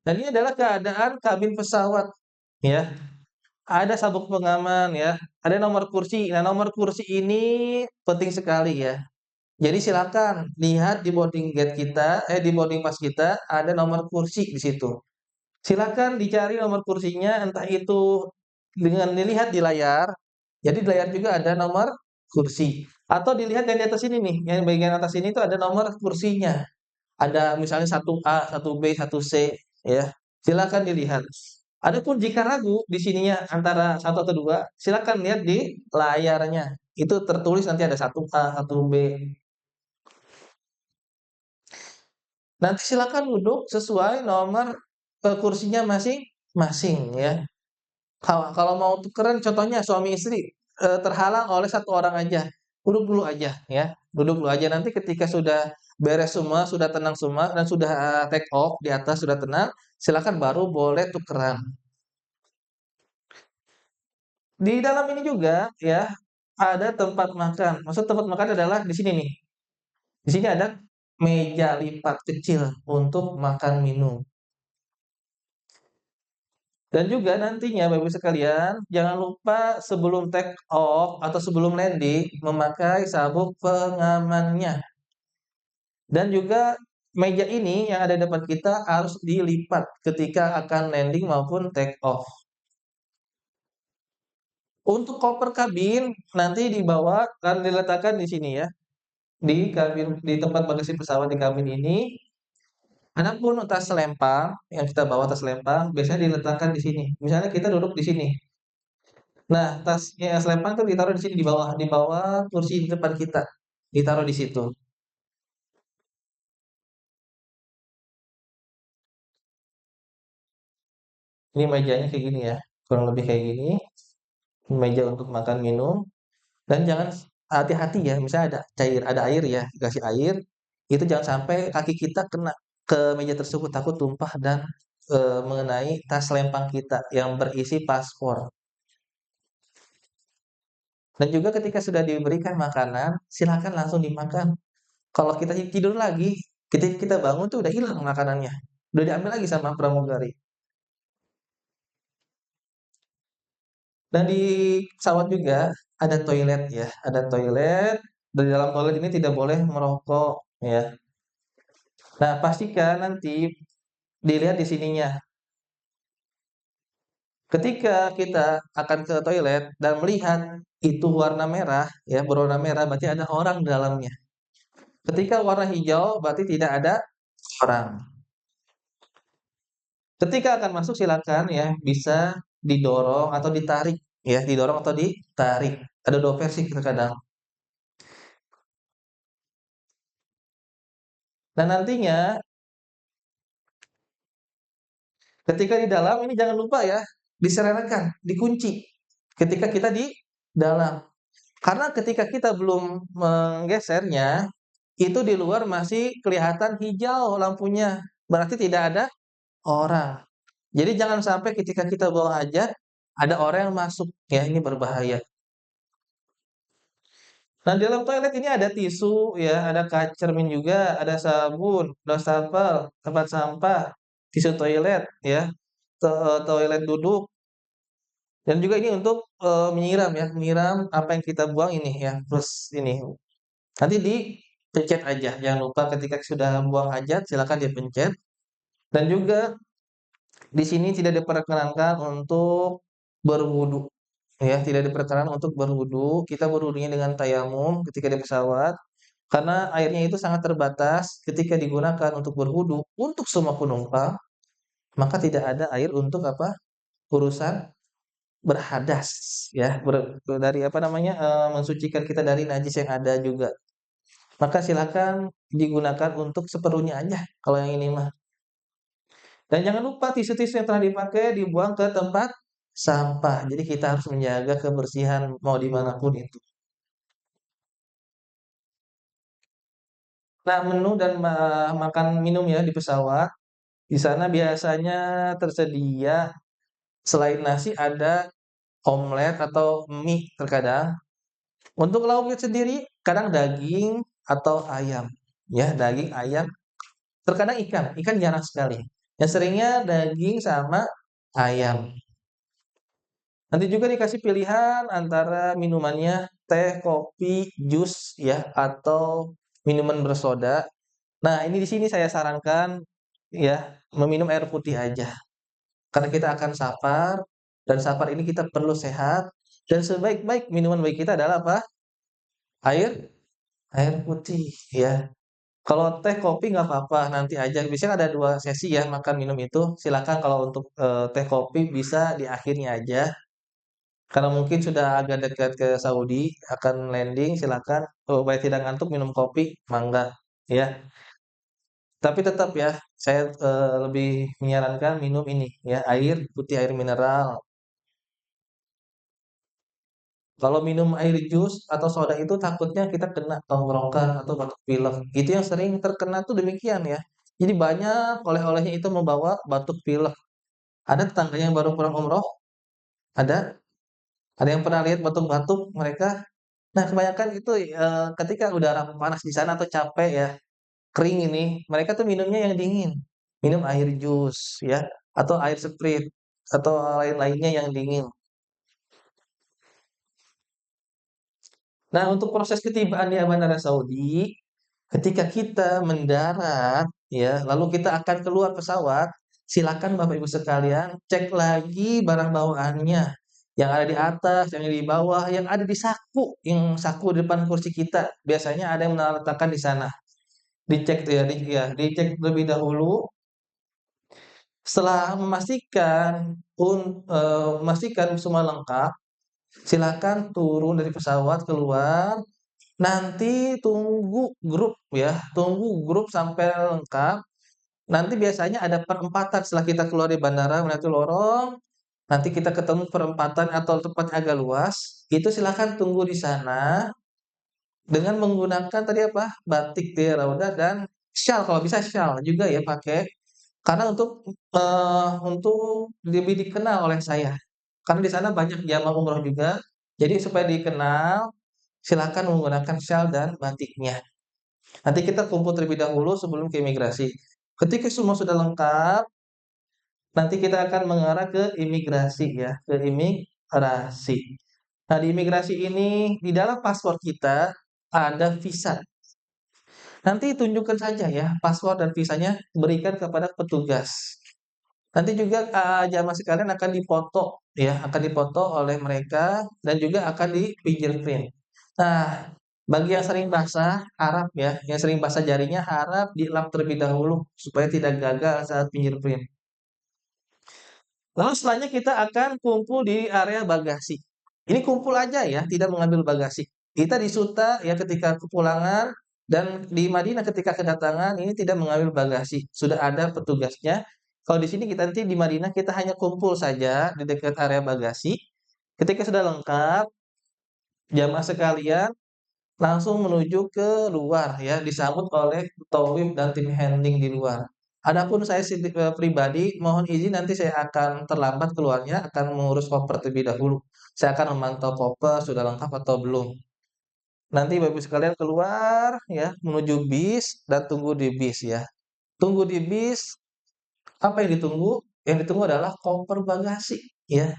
[SPEAKER 1] Dan ini adalah keadaan kabin pesawat, ya. Ada sabuk pengaman ya, ada nomor kursi. Nah, nomor kursi ini penting sekali ya. Jadi silakan lihat di boarding gate kita, di boarding pass kita ada nomor kursi di situ. Silakan dicari nomor kursinya, entah itu dengan dilihat di layar. Jadi di layar juga ada nomor kursi. Atau dilihat yang di atas ini nih, yang bagian atas ini tuh ada nomor kursinya. Ada misalnya 1A, 1B, 1C, ya. Silakan dilihat. Adapun jika ragu di sininya antara satu atau dua, silakan lihat di layarnya. Itu tertulis nanti ada 1A, 1B. Nanti silakan duduk sesuai nomor, kursinya masing-masing ya. Kalau mau tukeran contohnya suami istri, terhalang oleh 1 orang aja, duduk dulu aja ya, duduk dulu aja. Nanti ketika sudah beres semua, sudah tenang semua dan sudah, take off di atas sudah tenang, silakan baru boleh tukeran. Di dalam ini juga ya, ada tempat makan. Maksud tempat makan adalah di sini nih, di sini ada meja lipat kecil untuk makan minum. Dan juga nantinya Bapak Ibu sekalian, jangan lupa sebelum take off atau sebelum landing memakai sabuk pengamannya. Dan juga meja ini yang ada di depan kita harus dilipat ketika akan landing maupun take off. Untuk koper kabin nanti dibawa akan diletakkan di sini ya, di kabin di tempat bagasi pesawat di kabin ini. Adapun tas selempang yang kita bawa tas selempang biasanya diletakkan di sini. Misalnya kita duduk di sini. Nah, tasnya selempang tuh ditaruh di sini di bawah kursi di depan kita. Ditaruh di situ. Ini mejanya kayak gini ya. Kurang lebih kayak gini. Meja untuk makan minum dan jangan hati-hati ya, misalnya ada air ya, dikasih air, itu jangan sampai kaki kita kena ke meja tersebut, takut tumpah dan mengenai tas selempang kita yang berisi paspor. Dan juga ketika sudah diberikan makanan, silakan langsung dimakan. Kalau kita tidur lagi, ketika kita bangun tuh udah hilang makanannya. Udah diambil lagi sama pramugari. Dan di pesawat juga ada toilet ya, ada toilet. Di dalam toilet ini tidak boleh merokok ya. Nah, pastikan nanti dilihat di sininya. Ketika kita akan ke toilet dan melihat itu warna merah ya, berwarna merah berarti ada orang di dalamnya. Ketika warna hijau berarti tidak ada orang. Ketika akan masuk silakan ya bisa didorong atau ditarik ya, didorong atau ditarik. Ada 2 versi terkadang. Nah, nantinya ketika di dalam ini jangan lupa ya diserelekan, dikunci ketika kita di dalam. Karena ketika kita belum menggesernya, itu di luar masih kelihatan hijau lampunya, berarti tidak ada orang. Jadi jangan sampai ketika kita buang hajat ada orang yang masuk ya, ini berbahaya. Nah, di dalam toilet ini ada tisu ya, ada kaca cermin juga, ada sabun, ada wastafel, tempat sampah, tisu toilet ya, toilet duduk, dan juga ini untuk, menyiram ya, menyiram apa yang kita buang ini ya, terus ini, nanti dipencet aja, jangan lupa ketika sudah buang hajat silakan dipencet, dan juga di sini tidak diperkenankan untuk berwudu ya, tidak diperkenankan untuk berwudu. Kita berwudunya dengan tayamum ketika di pesawat, karena airnya itu sangat terbatas ketika digunakan untuk berwudu untuk semua penumpang, maka tidak ada air untuk apa, urusan berhadas ya, dari apa namanya, mensucikan kita dari najis yang ada juga. Maka silakan digunakan untuk seperlunya aja kalau yang ini mah. Dan jangan lupa tisu-tisu yang telah dipakai dibuang ke tempat sampah. Jadi kita harus menjaga kebersihan mau dimanapun itu. Nah, menu dan makan minum ya di pesawat, di sana biasanya tersedia selain nasi ada omelet atau mie terkadang. Untuk lauknya sendiri kadang daging atau ayam. Ya, daging, ayam, terkadang ikan. Ikan jarang sekali. Yang seringnya daging sama ayam. Nanti juga dikasih pilihan antara minumannya teh, kopi, jus ya atau minuman bersoda. Nah, ini di sini saya sarankan ya meminum air putih aja. Karena kita akan safar dan safar ini kita perlu sehat dan sebaik-baik minuman bagi kita adalah apa? Air air putih ya. Kalau teh, kopi nggak apa-apa, nanti aja. Biasanya ada 2 sesi ya makan minum itu. Silakan kalau untuk, teh, kopi bisa di akhirnya aja. Karena mungkin sudah agak dekat ke Saudi, akan landing, silakan, supaya tidak ngantuk minum kopi, mangga, ya. Tapi tetap ya, saya, lebih menyarankan minum ini ya, air putih, air mineral. Kalau minum air jus atau soda itu takutnya kita kena tenggorokan atau batuk pilek. Itu yang sering terkena tuh demikian ya. Jadi banyak oleh-olehnya itu membawa batuk pilek. Ada tetangganya yang baru pulang umroh, ada ada yang pernah lihat batuk-batuk mereka. Nah, kebanyakan itu, ketika udara panas di sana atau capek ya, kering ini, mereka tuh minumnya yang dingin. Minum air jus ya, atau air Sprite, atau lain-lainnya yang dingin. Nah, untuk proses ketibaan di Bandara Saudi, ketika kita mendarat ya, lalu kita akan keluar pesawat, silakan Bapak Ibu sekalian cek lagi barang bawaannya. Yang ada di atas, yang di bawah, yang ada di saku, yang saku di depan kursi kita. Biasanya ada yang meletakkan di sana. Dicek tuh ya, dicek terlebih dahulu. Setelah memastikan semua lengkap, silakan turun dari pesawat keluar. Nanti tunggu grup ya, tunggu grup sampai lengkap. Nanti biasanya ada perempatan setelah kita keluar dari bandara melewati lorong. Nanti kita ketemu perempatan atau tempat agak luas. Itu silakan tunggu di sana dengan menggunakan tadi apa? Batik tiara rauda dan syal kalau bisa syal juga ya pakai. Karena untuk lebih dikenal oleh saya. Karena di sana banyak jamaah umroh juga. Jadi supaya dikenal, silakan menggunakan syal dan batiknya. Nanti kita kumpul terlebih dahulu sebelum ke imigrasi. Ketika semua sudah lengkap, nanti kita akan mengarah ke imigrasi ya, ke imigrasi. Nah, di imigrasi ini di dalam paspor kita ada visa. Nanti tunjukkan saja ya paspor dan visanya berikan kepada petugas. Nanti juga, jamaah sekalian akan dipoto ya, akan dipoto oleh mereka dan juga akan di-fingerprint. Nah, bagi yang sering basah, harap ya, yang sering basah jarinya harap dilap terlebih dahulu supaya tidak gagal saat fingerprint. Lalu setelahnya kita akan kumpul di area bagasi. Ini kumpul aja ya, tidak mengambil bagasi. Kita di Suta ya ketika kepulangan dan di Madinah ketika kedatangan ini tidak mengambil bagasi. Sudah ada petugasnya. Kalau di sini kita nanti di Madinah kita hanya kumpul saja di dekat area bagasi. Ketika sudah lengkap, jamaah sekalian langsung menuju ke luar ya, disambut oleh towib dan tim handling di luar. Adapun saya pribadi, mohon izin nanti saya akan terlambat keluarnya, akan mengurus koper terlebih dahulu. Saya akan memantau koper sudah lengkap atau belum. Nanti Bapak sekalian keluar ya, menuju bis dan tunggu di bis ya. Tunggu di bis, apa yang ditunggu? Yang ditunggu adalah koper bagasi ya.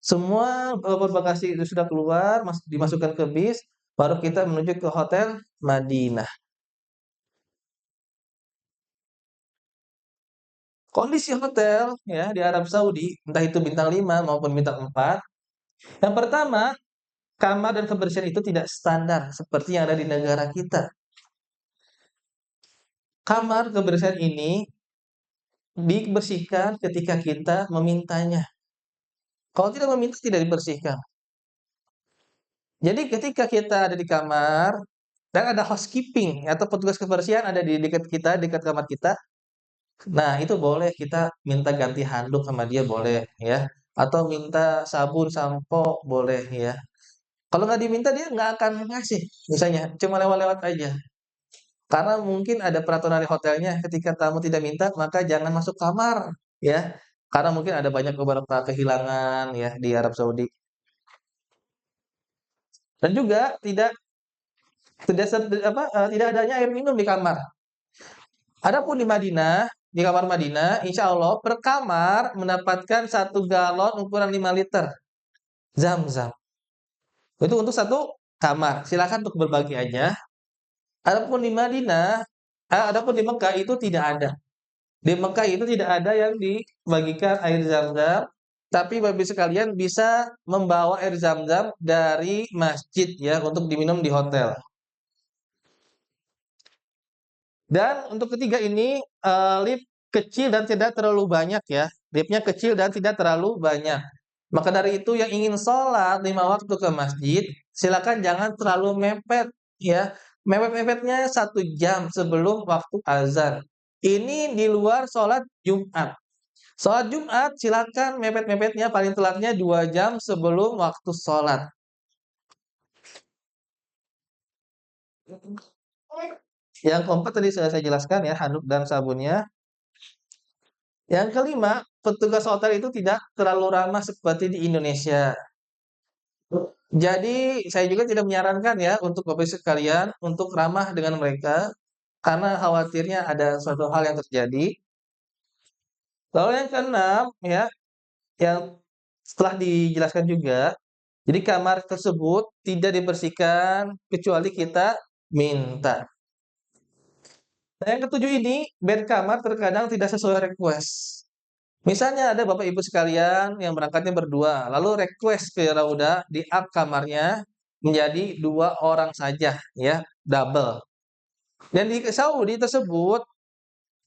[SPEAKER 1] Semua koper bagasi itu sudah keluar, dimasukkan ke bis, baru kita menuju ke hotel Madinah. Kondisi hotel ya di Arab Saudi, entah itu bintang 5 maupun bintang 4, Yang pertama, kamar dan kebersihan itu tidak standar seperti yang ada di negara kita. Kamar kebersihan ini dibersihkan ketika kita memintanya. Kalau tidak meminta, tidak dibersihkan. Jadi ketika kita ada di kamar dan ada housekeeping atau petugas kebersihan ada di dekat kita, dekat kamar kita, nah itu boleh kita minta ganti handuk sama dia boleh ya, atau minta sabun, sampo boleh ya. Kalau nggak diminta dia nggak akan ngasih, misalnya cuma lewat-lewat aja. Karena mungkin ada peraturan dari hotelnya ketika tamu tidak minta maka jangan masuk kamar ya. Karena mungkin ada banyak beberapa kehilangan ya di Arab Saudi. Dan juga tidak adanya air minum di kamar. Adapun di Madinah, di kamar Madinah, insya Allah per kamar mendapatkan 1 galon ukuran 5 liter Zam-Zam. Itu untuk satu kamar. Silakan untuk berbagi aja. Adapun di Madinah, adapun di Mekah itu tidak ada. Di Mekah itu tidak ada yang dibagikan air Zam-Zam, tapi Bapak sekalian bisa membawa air Zam-Zam dari masjid ya untuk diminum di hotel. Dan untuk ketiga ini, lift kecil dan tidak terlalu banyak ya, liftnya kecil dan tidak terlalu banyak. Maka dari itu yang ingin sholat 5 waktu ke masjid, silakan jangan terlalu mepet ya, mepet-mepetnya 1 jam sebelum waktu azan. Ini di luar sholat Jumat. Sholat Jumat silakan mepet-mepetnya paling telatnya 2 jam sebelum waktu sholat. Yang keempat tadi sudah saya jelaskan ya, handuk dan sabunnya. Yang kelima, petugas hotel itu tidak terlalu ramah seperti di Indonesia. Jadi, saya juga tidak menyarankan ya untuk Bapak sekalian untuk ramah dengan mereka karena khawatirnya ada suatu hal yang terjadi. Lalu yang keenam ya, yang setelah dijelaskan juga, jadi kamar tersebut tidak dibersihkan kecuali kita minta. Nah, yang ketujuh ini, bed kamar terkadang tidak sesuai request. Misalnya ada Bapak Ibu sekalian yang berangkatnya berdua, lalu request ke Rauda di-up kamarnya menjadi 2 orang saja ya, double. Dan di Saudi tersebut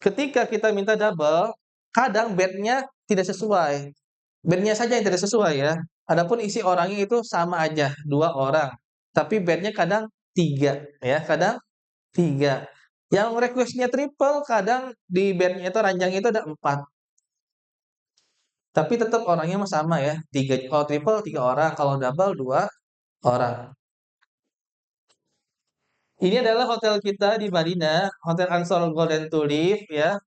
[SPEAKER 1] ketika kita minta double, kadang bednya tidak sesuai. Bednya saja yang tidak sesuai ya. Adapun isi orangnya itu sama aja, 2 orang. Tapi bednya kadang 3 ya, kadang 3. Yang request-nya triple kadang di bednya itu ranjangnya itu ada 4. Tapi tetap orangnya mah sama ya, 3 kalau triple 3 orang, kalau double 2 orang. Ini adalah hotel kita di Madinah, Hotel Ansor Golden Tulip ya.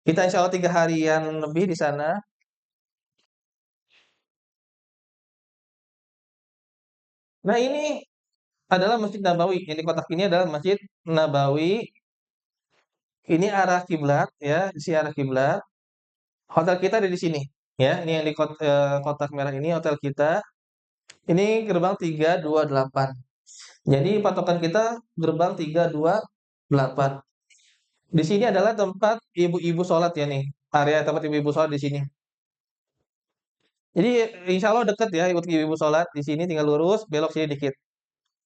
[SPEAKER 1] Kita insya Allah 3 harian lebih di sana. Nah ini adalah Masjid Nabawi. Yang di kotak ini adalah Masjid Nabawi. Ini arah kiblat ya, di sini arah kiblat. Hotel kita ada di sini ya. Ini yang di kotak merah ini hotel kita. Ini gerbang 328. Jadi patokan kita gerbang 328. Di sini adalah tempat ibu-ibu sholat ya nih. Area tempat ibu-ibu sholat di sini. Jadi insya Allah dekat ya ikut ibu-ibu sholat di sini tinggal lurus belok sini dikit.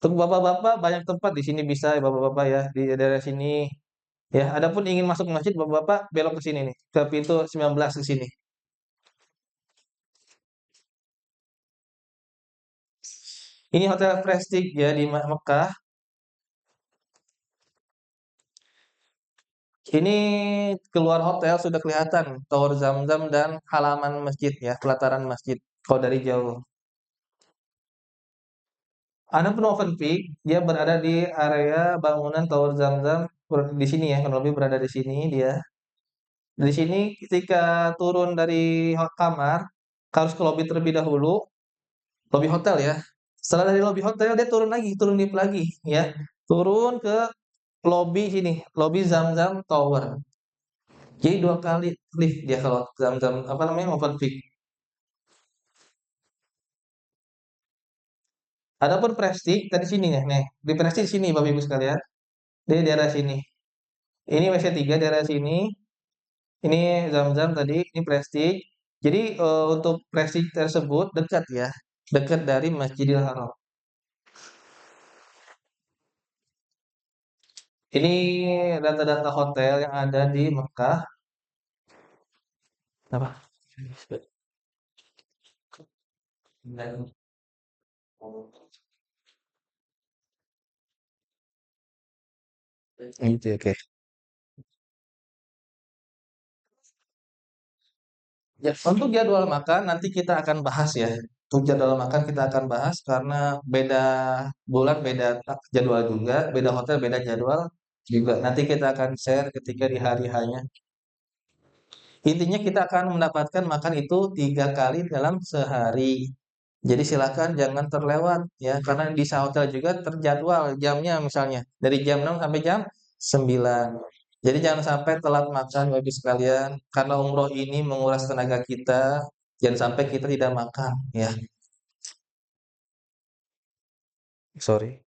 [SPEAKER 1] Untuk bapak-bapak banyak tempat di sini bisa ya bapak-bapak ya di daerah sini. Ya, adapun ingin masuk masjid bapak-bapak belok ke sini nih ke pintu 19 ke sini. Ini hotel Prestige ya di Mekah. Ini keluar hotel sudah kelihatan Tower Zamzam dan halaman masjid ya, pelataran masjid kalau dari jauh. Adapun Oven Peak, dia berada di area bangunan Tower Zamzam di sini ya, kurang lebih berada di sini dia. Di sini ketika turun dari kamar, harus ke lobi terlebih dahulu, lobi hotel ya. Setelah dari lobi hotel dia turun lagi, turun lift lagi ya. Turun ke lobi sini, lobi Zamzam Tower. Jadi 2 kali lift dia kalau Zamzam apa namanya Oven Peak. Adapun Prestige tadi sini ya, nih di Prestige sini Bapak Ibu sekalian, di daerah sini. Ini WC3 daerah sini. Ini Zam-Zam tadi, ini Prestige. Jadi untuk Prestige tersebut dekat ya. dekat dari Masjidil Haram. Ini data-data hotel yang ada di Mekah. Apa? Gitu ya, oke. Ya, untuk jadwal makan nanti kita akan bahas ya. Untuk jadwal makan kita akan bahas karena beda bulan, beda jadwal juga, beda hotel, beda jadwal juga. Nanti kita akan share ketika di hari hanya. Intinya kita akan mendapatkan makan itu 3 kali dalam sehari. Jadi silakan jangan terlewat ya, karena di hotel juga terjadwal jamnya misalnya dari jam 6 sampai jam 9. Jadi jangan sampai telat makan Bapak sekalian, karena umroh ini menguras tenaga kita, jangan sampai kita tidak makan ya. Sorry.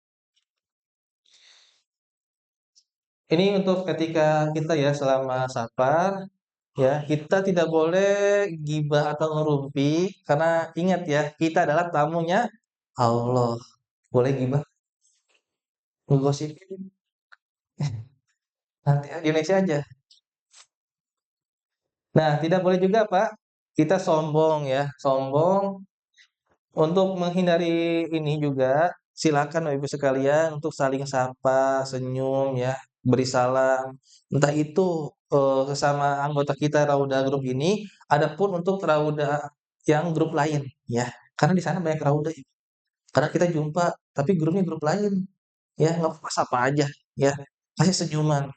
[SPEAKER 1] Ini untuk ketika kita ya selama safar ya, kita tidak boleh gibah atau ngerumpi karena ingat ya, kita adalah tamunya Allah. Boleh gibah, ngegosipin nanti di Indonesia aja. Nah, tidak boleh juga Pak, kita sombong ya, sombong. Untuk menghindari ini juga, silakan Bapak Ibu sekalian untuk saling sapa, senyum ya, beri salam. Entah itu sesama anggota kita Rauda grup ini, adapun untuk Rauda yang grup lain ya. Karena di sana banyak Rauda ya. Karena kita jumpa, tapi grupnya grup lain ya, nggak apa-apa sapa aja ya. Kasih senyuman.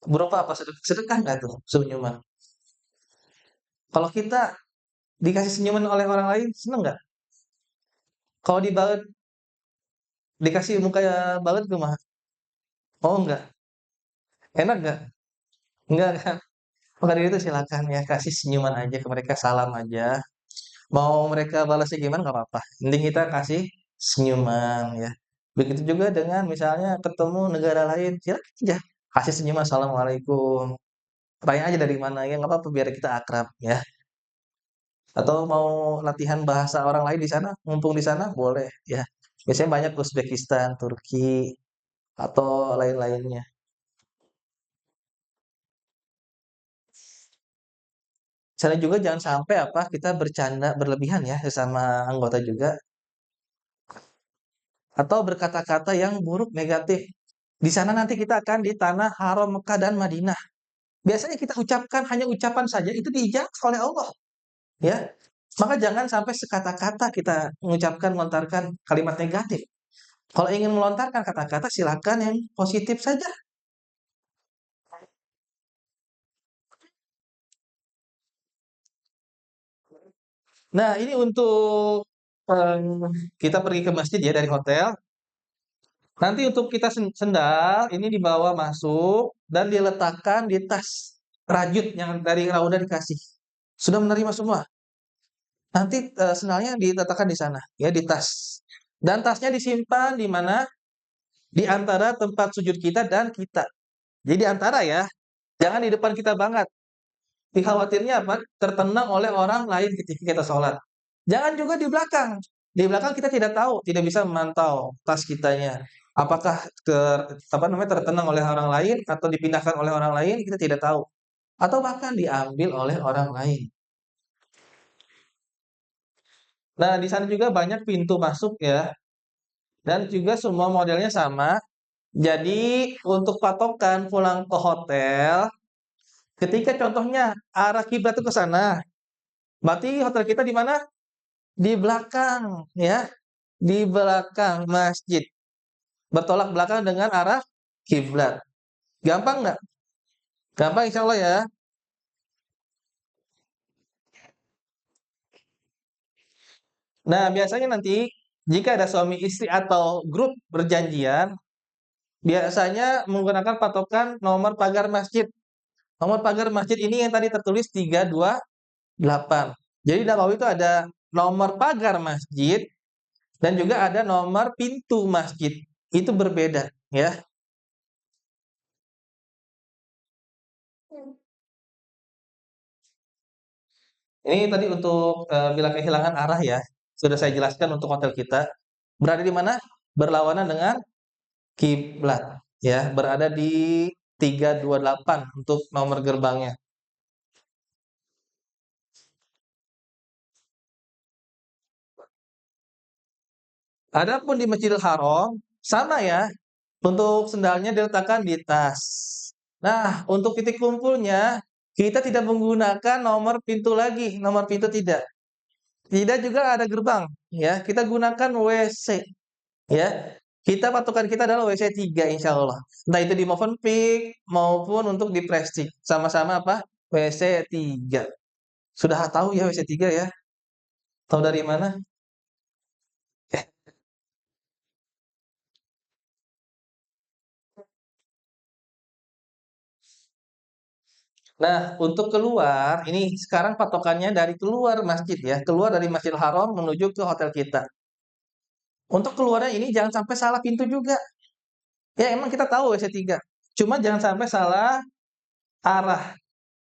[SPEAKER 1] Berapa apa sedekah, sedekah nggak tuh senyuman? Kalau kita dikasih senyuman oleh orang lain, seneng nggak? Kalau dibalut, dikasih muka balut gimana? Oh enggak, enak nggak? Enggak kan? Maka dari itu silakan ya kasih senyuman aja ke mereka, salam aja. Mau mereka balasnya gimana nggak apa-apa. Intinya kita kasih senyuman ya. Begitu juga dengan misalnya ketemu negara lain, silakan aja kasih senyuman, assalamualaikum. Tanya aja dari mana ya, nggak apa-apa biar kita akrab ya. Atau mau latihan bahasa orang lain di sana, mumpung di sana boleh ya. Biasanya banyak Uzbekistan, Turki atau lain-lainnya. Sana juga jangan sampai apa kita bercanda berlebihan ya sesama anggota juga atau berkata-kata yang buruk negatif. Di sana nanti kita akan di tanah haram Mekah dan Madinah. Biasanya kita ucapkan hanya ucapan saja itu diijabah oleh Allah, ya. Maka jangan sampai sekata-kata kita mengucapkan melontarkan kalimat negatif. Kalau ingin melontarkan kata-kata silakan yang positif saja. Nah, ini untuk kita pergi ke masjid ya dari hotel. Nanti untuk kita sendal ini dibawa masuk dan diletakkan di tas rajut yang dari Rauda dikasih. Sudah menerima semua. Nanti sendalnya diletakkan di sana ya di tas. Dan tasnya disimpan di mana? Di antara tempat sujud kita dan kita. Jadi di antara ya. Jangan di depan kita banget. Dikhawatirnya apa? Tertenang oleh orang lain ketika kita sholat. Jangan juga di belakang. Di belakang kita tidak tahu, tidak bisa memantau tas kitanya. Apakah apa namanya tertenang oleh orang lain atau dipindahkan oleh orang lain, kita tidak tahu. Atau bahkan diambil oleh orang lain. Nah, di sana juga banyak pintu masuk ya, dan juga semua modelnya sama. Jadi untuk patokan pulang ke hotel, ketika contohnya arah kiblat itu ke sana, berarti hotel kita di mana? Di belakang, ya, di belakang masjid. Bertolak belakang dengan arah kiblat. Gampang nggak? Gampang insya Allah ya. Nah, biasanya nanti jika ada suami istri atau grup berjanjian, biasanya menggunakan patokan nomor pagar masjid. Nomor pagar masjid ini yang tadi tertulis 328. Jadi di bawah itu ada nomor pagar masjid dan juga ada nomor pintu masjid. Itu berbeda ya. Ini tadi untuk bila kehilangan arah ya. sudah saya jelaskan untuk hotel kita. Berada di mana? Berlawanan dengan kiblat, ya, berada di 328 untuk nomor gerbangnya. Adapun di Masjidil Haram, sama ya, untuk sendalnya diletakkan di tas. Nah, untuk titik kumpulnya, kita tidak menggunakan nomor pintu lagi, nomor pintu tidak. Tidak juga ada gerbang, ya. Kita gunakan WC, ya. Patokan kita adalah WC 3 insya Allah. Entah itu di Movenpick maupun untuk di Prestige. Sama-sama apa? WC 3. Sudah tahu ya WC 3 ya? Tahu dari mana? Nah, untuk keluar, ini sekarang patokannya dari keluar masjid ya, keluar dari Masjidil Haram menuju ke hotel kita. Untuk keluarnya ini jangan sampai salah pintu juga. Ya emang kita tahu WC 3, cuma jangan sampai salah arah.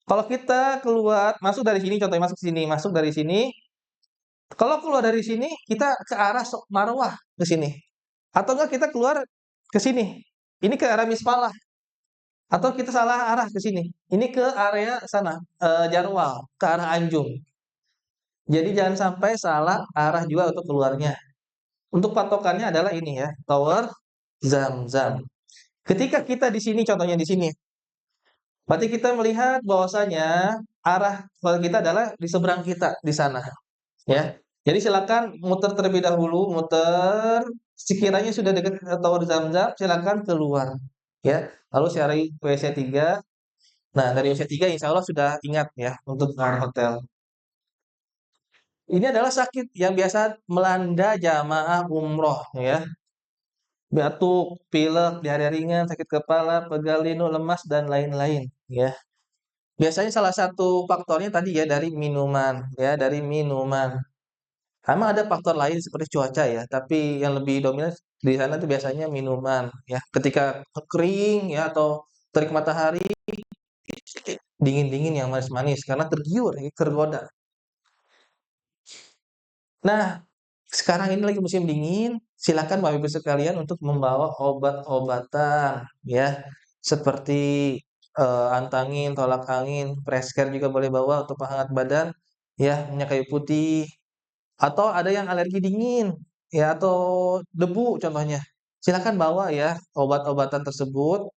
[SPEAKER 1] Kalau kita keluar, masuk dari sini, contohnya masuk sini, masuk dari sini. Kalau keluar dari sini, kita ke arah Marwah ke sini. Atau enggak kita keluar ke sini. Ini ke arah Mispalah. Atau kita salah arah ke sini. Ini ke area sana, Jarwal, ke arah Anjung. Jadi jangan sampai salah arah juga untuk keluarnya. Untuk patokannya adalah ini ya, Tower Zam-Zam. Ketika kita di sini, contohnya di sini, berarti kita melihat bahwasanya arah kalau kita adalah di seberang kita di sana, ya. Jadi silakan muter terlebih dahulu, muter. Sekiranya sudah dekat ke Tower Zam-Zam, silakan keluar, ya. Lalu cari WC 3. Nah, dari WC 3 insya Allah sudah ingat ya untuk ke arah hotel. Ini adalah sakit yang biasa melanda jamaah umroh ya. Batuk, pilek, diare ringan, sakit kepala, pegal linu, lemas dan lain-lain ya. Biasanya salah satu faktornya tadi ya dari minuman ya, dari minuman. Sama ada faktor lain seperti cuaca ya, tapi yang lebih dominan di sana itu biasanya minuman ya. Ketika kering ya atau terik matahari, dingin-dingin yang manis-manis karena tergiur, ya, tergoda. Nah, sekarang ini lagi musim dingin, silakan Bapak Ibu sekalian untuk membawa obat-obatan ya, seperti antangin, tolak angin, Preskar juga boleh bawa untuk penghangat badan ya, minyak kayu putih atau ada yang alergi dingin ya atau debu contohnya. Silakan bawa ya obat-obatan tersebut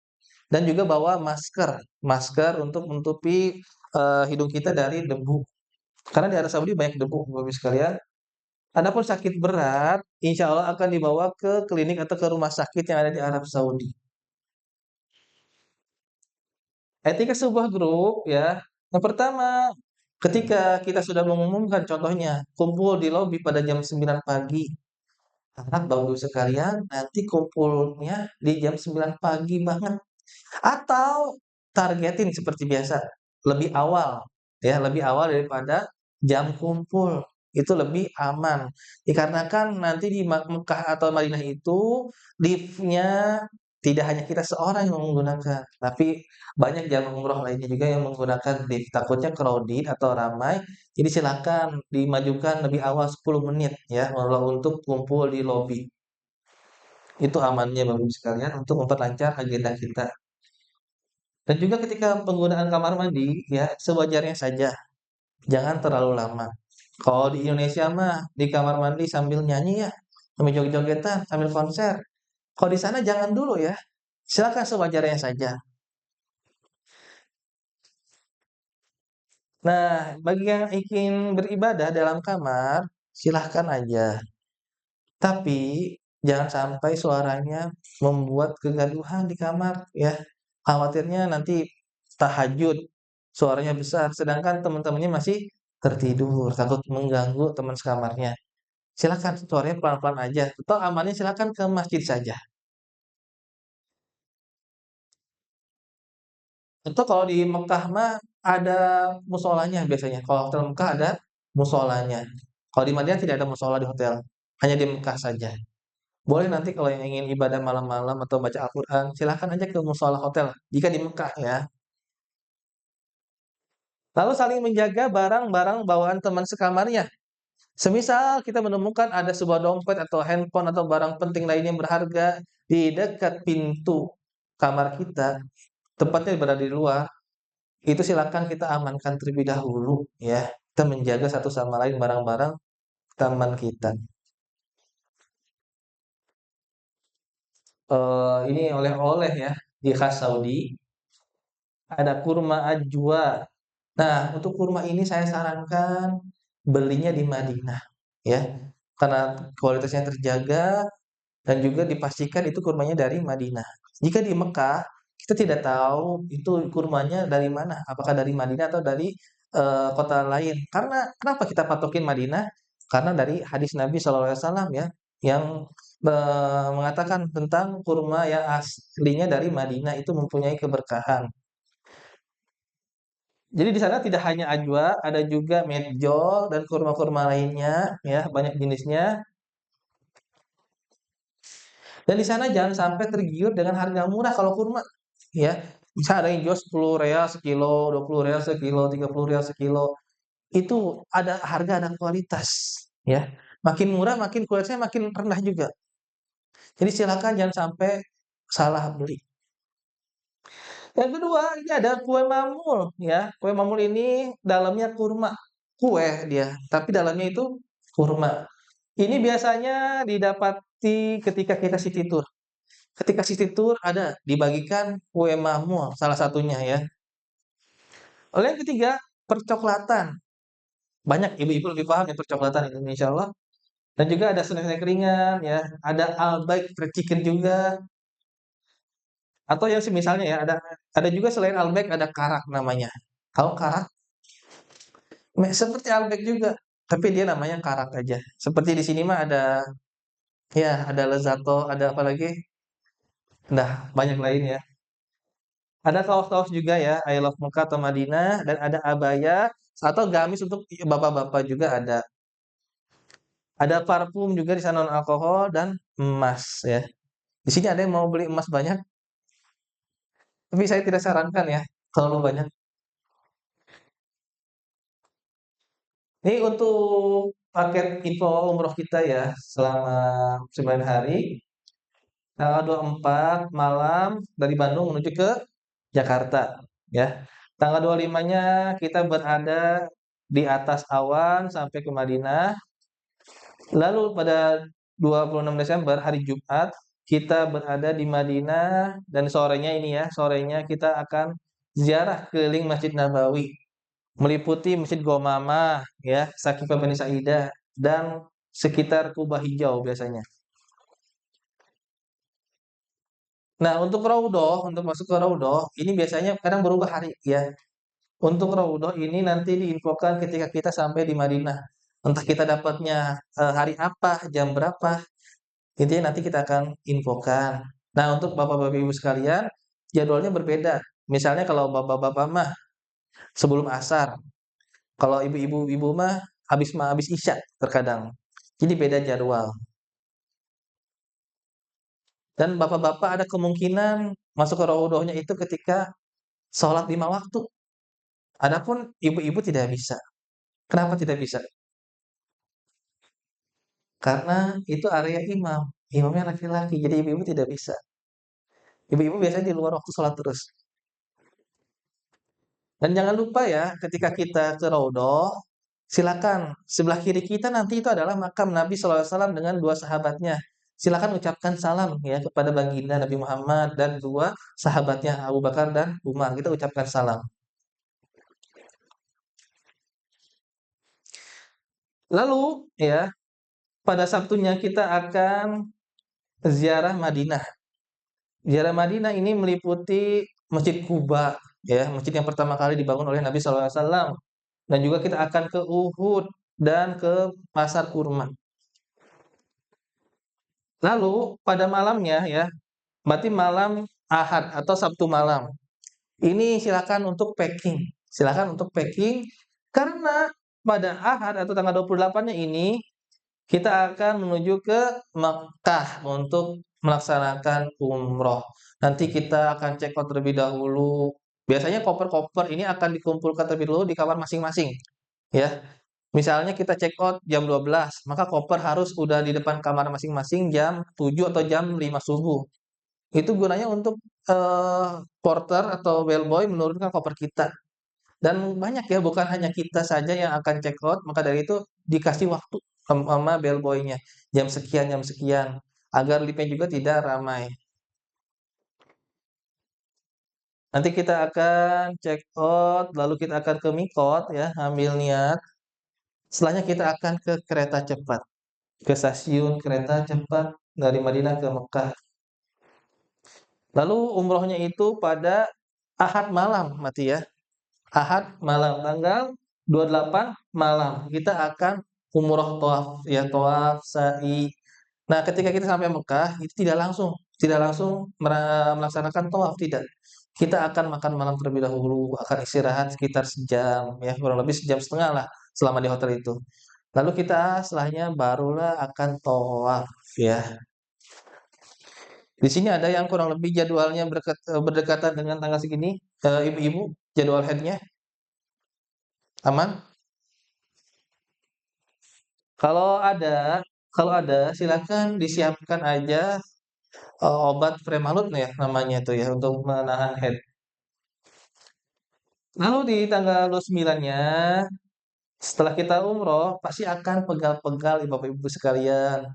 [SPEAKER 1] dan juga bawa masker, masker untuk menutupi hidung kita dari debu. Karena di Arab Saudi banyak debu, Bapak Ibu sekalian. Adapun sakit berat, insya Allah akan dibawa ke klinik atau ke rumah sakit yang ada di Arab Saudi. Etika sebuah grup ya. Yang pertama, ketika kita sudah mengumumkan contohnya, kumpul di lobi pada jam 9 pagi. Harap bagus sekalian, nanti kumpulnya di jam 9 pagi banget. Atau targetin seperti biasa, lebih awal ya, lebih awal daripada jam kumpul. Itu lebih aman. Dikarenakan nanti di Mekah atau Madinah itu lift-nya tidak hanya kita seorang yang menggunakan, tapi banyak jamaah umroh lainnya juga yang menggunakan lift. Takutnya crowded atau ramai. Jadi silakan dimajukan lebih awal 10 menit ya kalau untuk kumpul di lobi. Itu amannya Bapak Ibu sekalian untuk memperlancar agenda kita. Dan juga ketika penggunaan kamar mandi, ya sewajarnya saja, jangan terlalu lama. Kalau di Indonesia mah di kamar mandi sambil nyanyi ya, sambil joget-jogetan, sambil konser. Kalau di sana jangan dulu ya, silakan sewajarnya saja. Nah, bagi yang ingin beribadah dalam kamar, silahkan aja. Tapi jangan sampai suaranya membuat kegaduhan di kamar ya. Khawatirnya nanti tahajud suaranya besar sedangkan teman-temannya masih tertidur, takut mengganggu teman sekamarnya. Silakan suaranya pelan-pelan aja. Atau amannya silakan ke masjid saja. Atau kalau di Mekah mah ada musolanya biasanya. Kalau hotel Mekah ada musolanya. Kalau di Madinah tidak ada musola di hotel, hanya di Mekah saja. Boleh nanti kalau yang ingin ibadah malam-malam atau baca Al-Quran, silahkan aja ke musola hotel. Jika di Mekah ya. Lalu saling menjaga barang-barang bawaan teman sekamarnya. Semisal kita menemukan ada sebuah dompet atau handphone atau barang penting lain yang berharga di dekat pintu kamar kita, tepatnya berada di luar, itu silakan kita amankan terlebih dahulu ya. Kita menjaga satu sama lain barang-barang taman kita. Ini oleh-oleh ya di khas Saudi, ada kurma ajwa. Nah, untuk kurma ini saya sarankan belinya di Madinah ya. Karena kualitasnya terjaga dan juga dipastikan itu kurmanya dari Madinah. Jika di Mekah, kita tidak tahu itu kurmanya dari mana, apakah dari Madinah atau dari kota lain. Karena kenapa kita patokin Madinah? Karena dari hadis Nabi SAW ya, yang mengatakan tentang kurma yang aslinya dari Madinah itu mempunyai keberkahan. Jadi di sana tidak hanya ajwa, ada juga medjol dan kurma-kurma lainnya, ya banyak jenisnya. Dan di sana jangan sampai tergiur dengan harga murah kalau kurma, ya. Bisa ada yang jual 10 real sekilo, 20 real sekilo, 30 real sekilo. Itu ada harga, ada kualitas, ya. Makin murah, makin kualitasnya makin rendah juga. Jadi silakan jangan sampai salah beli. Yang kedua, ini ada kue mamul, ya. Kue mamul ini dalamnya kurma, kue dia, tapi dalamnya itu kurma. Ini biasanya didapati ketika kita city tour. Ketika city tour ada dibagikan kue mamul salah satunya ya. Lalu yang ketiga, percoklatan. Banyak ibu-ibu lebih paham ya percoklatan ini insyaallah. Dan juga ada snack-snack ringan ya, ada Albaik fried chicken juga atau yang semisalnya ya, ada juga selain Albaik ada Karak namanya. Kalau Karak seperti Albaik juga, tapi dia namanya Karak aja. Seperti di sini mah ada ya, ada Lezato, ada apa lagi? Nah, banyak lain ya. Ada kaos-kaos juga ya, I Love Mecca atau Madinah, dan ada abaya atau gamis untuk bapak-bapak juga ada. Ada parfum juga di sana non alkohol dan emas ya. Di sini ada yang mau beli emas banyak, tapi saya tidak sarankan ya terlalu banyak. Ini untuk paket info umroh kita ya selama 9 hari, tanggal 24 malam dari Bandung menuju ke Jakarta ya. Tanggal 25-nya kita berada di atas awan sampai ke Madinah. Lalu pada 26 Desember hari Jumat kita berada di Madinah dan sorenya ini ya, sorenya kita akan ziarah keliling Masjid Nabawi, meliputi Masjid Gomamah ya, Sakifah Bani Sa'idah dan sekitar Kubah Hijau biasanya. Nah, untuk raudhah, untuk masuk ke raudhah ini biasanya kadang berubah hari ya. Untuk raudhah ini nanti diinfokan ketika kita sampai di Madinah. Entah kita dapatnya hari apa, jam berapa, intinya nanti kita akan infokan. Nah, untuk Bapak-Bapak Ibu sekalian, jadwalnya berbeda. Misalnya kalau Bapak-Bapak mah sebelum asar, kalau ibu-ibu mah habis Isya terkadang. Jadi beda jadwal. Dan Bapak-Bapak ada kemungkinan masuk ke raudhahnya itu ketika sholat 5 waktu. Adapun ibu-ibu tidak bisa. Kenapa tidak bisa? Karena itu area imam. Imamnya laki-laki, jadi ibu-ibu tidak bisa. Ibu-ibu biasanya di luar waktu sholat terus. Dan jangan lupa ya, ketika kita ke raudhah, silakan sebelah kiri kita nanti itu adalah makam Nabi SAW dengan dua sahabatnya. Silakan ucapkan salam ya kepada baginda Nabi Muhammad dan dua sahabatnya Abu Bakar dan Umar. Kita ucapkan salam. Lalu ya, pada Sabtunya kita akan ziarah Madinah. Ziarah Madinah ini meliputi Masjid Kuba ya, masjid yang pertama kali dibangun oleh Nabi SAW. Dan juga kita akan ke Uhud dan ke Pasar Kurma. Lalu pada malamnya ya, berarti malam Ahad atau Sabtu malam. Ini silakan untuk packing. Silakan untuk packing karena pada Ahad atau tanggal 28-nya ini kita akan menuju ke Mekah untuk melaksanakan umroh. Nanti kita akan cek out terlebih dahulu. Biasanya koper-koper ini akan dikumpulkan terlebih dahulu di kamar masing-masing, ya. Misalnya kita check out jam 12, maka koper harus udah di depan kamar masing-masing jam 7 atau jam 5 subuh. Itu gunanya untuk, porter atau bellboy menurunkan koper kita. Dan banyak ya, bukan hanya kita saja yang akan check out, maka dari itu dikasih waktu sama bellboy-nya, jam sekian, agar liftnya juga tidak ramai. Nanti kita akan check out, lalu kita akan ke Mikot ya, ambil niat. Setelahnya kita akan ke kereta cepat, ke stasiun kereta cepat dari Madinah ke Mekah. Lalu umrohnya itu pada Ahad malam, mati ya. Ahad malam, tanggal 28 malam. Kita akan umroh tawaf, ya tawaf, sa'i. Nah, ketika kita sampai Mekah, itu tidak langsung melaksanakan tawaf, tidak. Kita akan makan malam terlebih dahulu, akan istirahat sekitar sejam, ya kurang lebih sejam setengah lah selama di hotel itu. Lalu kita setelahnya barulah akan tawaf, ya. Di sini ada yang kurang lebih jadwalnya berdekatan dengan tanggal segini, ibu-ibu, jadwal haidnya aman? Kalau ada kalau ada silakan disiapkan aja, obat Premalut ya namanya itu ya untuk menahan haid. Lalu di tanggal 29-nya setelah kita umroh pasti akan pegal-pegal Bapak Ibu sekalian.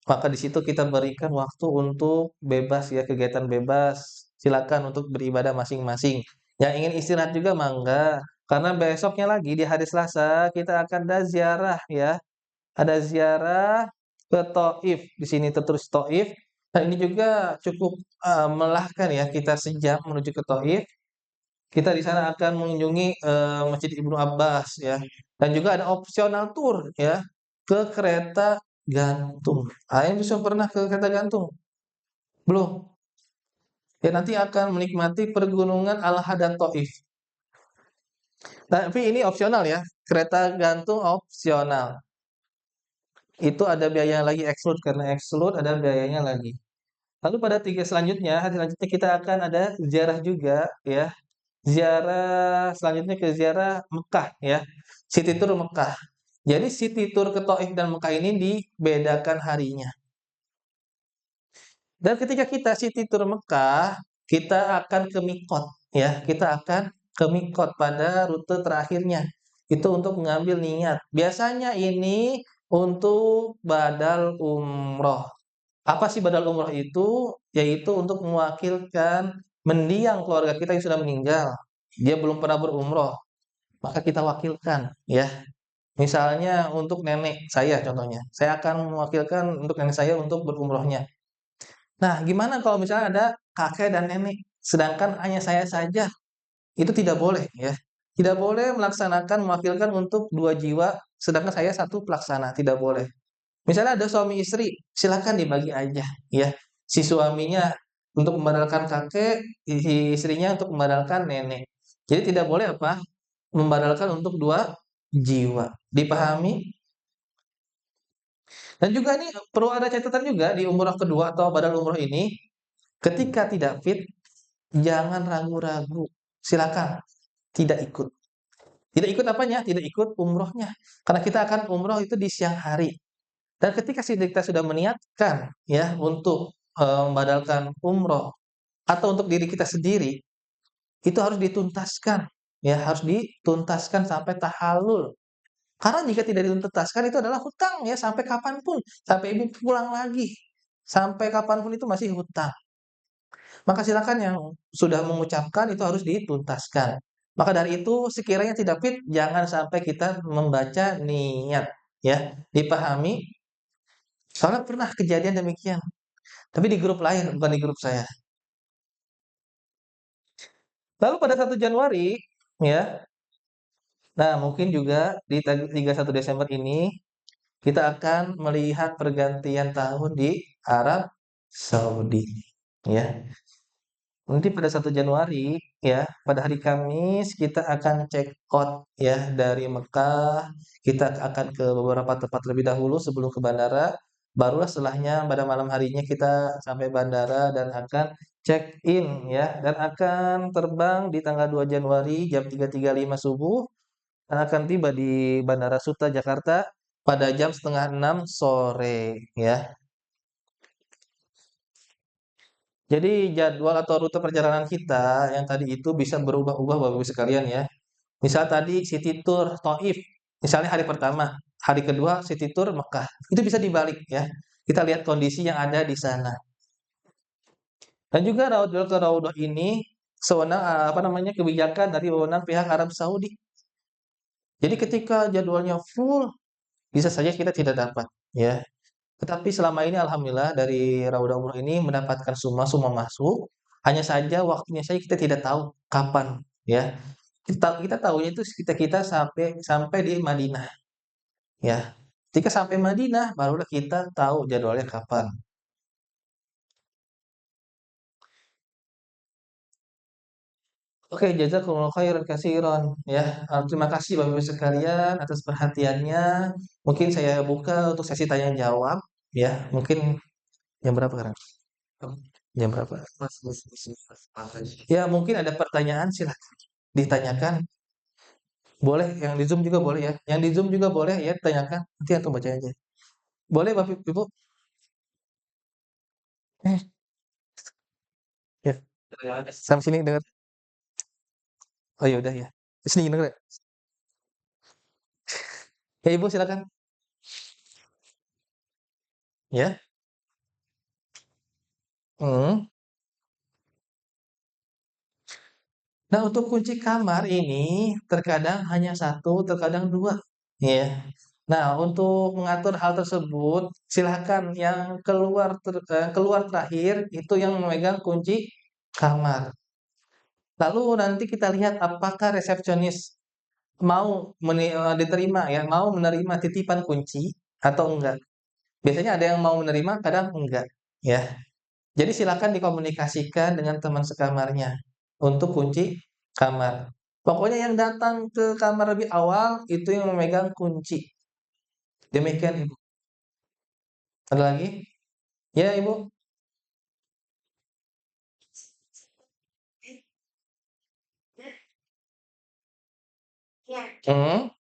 [SPEAKER 1] Maka di situ kita berikan waktu untuk bebas ya, kegiatan bebas. Silakan untuk beribadah masing-masing. Yang ingin istirahat juga mangga. Karena besoknya lagi di hari Selasa kita akan ada ziarah ya. Ada ziarah ke Taif. Di sini tertulis Taif. Nah, ini juga cukup melelahkan ya, kita sejam menuju ke Taif. Kita di sana akan mengunjungi Masjid Ibnu Abbas ya. Dan juga ada opsional tour ya ke kereta gantung. Yang bisa pernah ke kereta gantung? Belum. Ya nanti akan menikmati pergunungan Al-Hadad Taif. Tapi ini opsional ya. Kereta gantung opsional. Itu ada biaya lagi exclude, karena exclude ada biayanya lagi. Lalu pada hari selanjutnya kita akan ada ziarah juga ya. Ziarah selanjutnya ke ziarah Mekah ya. City Tour Mekah. Jadi City Tour ke Taif dan Mekah ini dibedakan harinya. Dan ketika kita City Tour Mekah, kita akan ke Mikot ya. Kita akan ke Mikot pada rute terakhirnya. Itu untuk mengambil niat. Biasanya ini untuk badal umroh. Apa sih badal umroh itu? Yaitu untuk mewakilkan mendiang keluarga kita yang sudah meninggal. Dia belum pernah berumroh, maka kita wakilkan ya. Misalnya untuk nenek saya contohnya, saya akan mewakilkan untuk nenek saya untuk berumrohnya. Nah, gimana kalau misalnya ada kakek dan nenek, sedangkan hanya saya saja? Itu tidak boleh ya. Tidak boleh melaksanakan mewakilkan untuk dua jiwa, sedangkan saya satu pelaksana, tidak boleh. Misalnya ada suami istri, silakan dibagi aja ya. Si suaminya untuk membadalkan kakek, si istrinya untuk membadalkan nenek. Jadi tidak boleh apa? Membadalkan untuk dua jiwa. Dipahami? Dan juga ini perlu ada catatan juga di umroh kedua atau badal umroh ini, ketika tidak fit, jangan ragu-ragu. Silakan tidak ikut. Tidak ikut apanya? Tidak ikut umrohnya. Karena kita akan umroh itu di siang hari. Dan ketika kita sudah meniatkan ya untuk membadalkan umroh atau untuk diri kita sendiri, itu harus dituntaskan. Ya, harus dituntaskan sampai tahalul. Karena jika tidak dituntaskan itu adalah hutang ya sampai kapanpun, sampai ibu pulang lagi. Sampai kapanpun itu masih hutang. Maka silakan yang sudah mengucapkan itu harus dituntaskan. Maka dari itu sekiranya tidak fit jangan sampai kita membaca niat ya. Dipahami? Soalnya pernah kejadian demikian. Tapi di grup lain bukan di grup saya. Lalu pada 1 Januari ya. Nah, mungkin juga di 31 Desember ini kita akan melihat pergantian tahun di Arab Saudi ya. Nanti pada 1 Januari ya, pada hari Kamis kita akan check out ya dari Mekah. Kita akan ke beberapa tempat terlebih dahulu sebelum ke bandara. Barulah setelahnya pada malam harinya kita sampai bandara dan akan check in ya dan akan terbang di tanggal 2 Januari jam 3.35 subuh akan tiba di Bandara Suta Jakarta pada jam setengah 6 sore ya. Jadi jadwal atau rute perjalanan kita yang tadi itu bisa berubah-ubah Bapak Ibu sekalian ya. Misal tadi City Tour Taif, misalnya hari pertama, hari kedua City Tour Mekah. Itu bisa dibalik ya. Kita lihat kondisi yang ada di sana. Dan juga Raudhah ke Raudhah ini sewenang apa namanya kebijakan dari wewenang pihak Arab Saudi. Jadi ketika jadwalnya full, bisa saja kita tidak dapat ya. Tetapi selama ini alhamdulillah dari Raudhah Umroh ini mendapatkan semua masuk. Hanya saja waktunya saja kita tidak tahu kapan ya. Kita tahunya itu kita sampai sampai di Madinah ya. Ketika sampai Madinah barulah kita tahu jadwalnya kapan. Oke, jazakumullah khairan katsiran ya. Terima kasih Bapak Ibu sekalian atas perhatiannya. Mungkin saya buka untuk sesi tanya jawab ya. Mungkin jam berapa sekarang? Jam berapa? Ya, mungkin ada pertanyaan silahkan ditanyakan. Boleh yang di Zoom juga boleh ya. Yang di Zoom juga boleh ya tanyakan. Nanti aku baca aja. Boleh Bapak Ibu? Eh, ya. Sampai sini dengar. Oh ya udah ya. Sini denger ya. Ya Ibu silakan. Ya. Hmm. Nah, untuk kunci kamar ini terkadang hanya satu, terkadang dua, ya. Nah, untuk mengatur hal tersebut, silakan yang keluar terakhir itu yang memegang kunci kamar. Lalu nanti kita lihat apakah resepsionis diterima ya, mau menerima titipan kunci atau enggak. Biasanya ada yang mau menerima, kadang enggak, ya. Jadi silakan dikomunikasikan dengan teman sekamarnya untuk kunci kamar. Pokoknya yang datang ke kamar lebih awal itu yang memegang kunci. Demikian Ibu. Ada lagi? Ya Ibu. Hmm.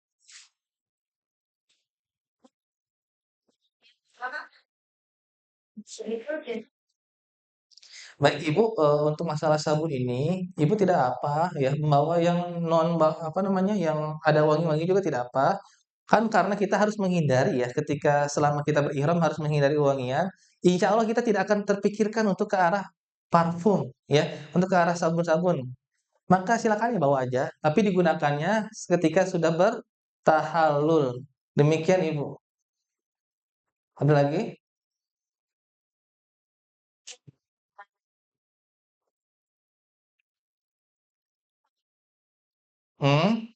[SPEAKER 1] Baik Ibu, untuk masalah sabun ini, Ibu tidak apa ya membawa yang apa namanya yang ada wangi-wangi juga tidak apa. Kan karena kita harus menghindari ya ketika selama kita berihram harus menghindari wangian. Insya Allah kita tidak akan terpikirkan untuk ke arah parfum ya, untuk ke arah sabun-sabun. Maka silakan bawa aja, tapi digunakannya ketika sudah bertahallul. Demikian Ibu. Ada lagi? Hmm?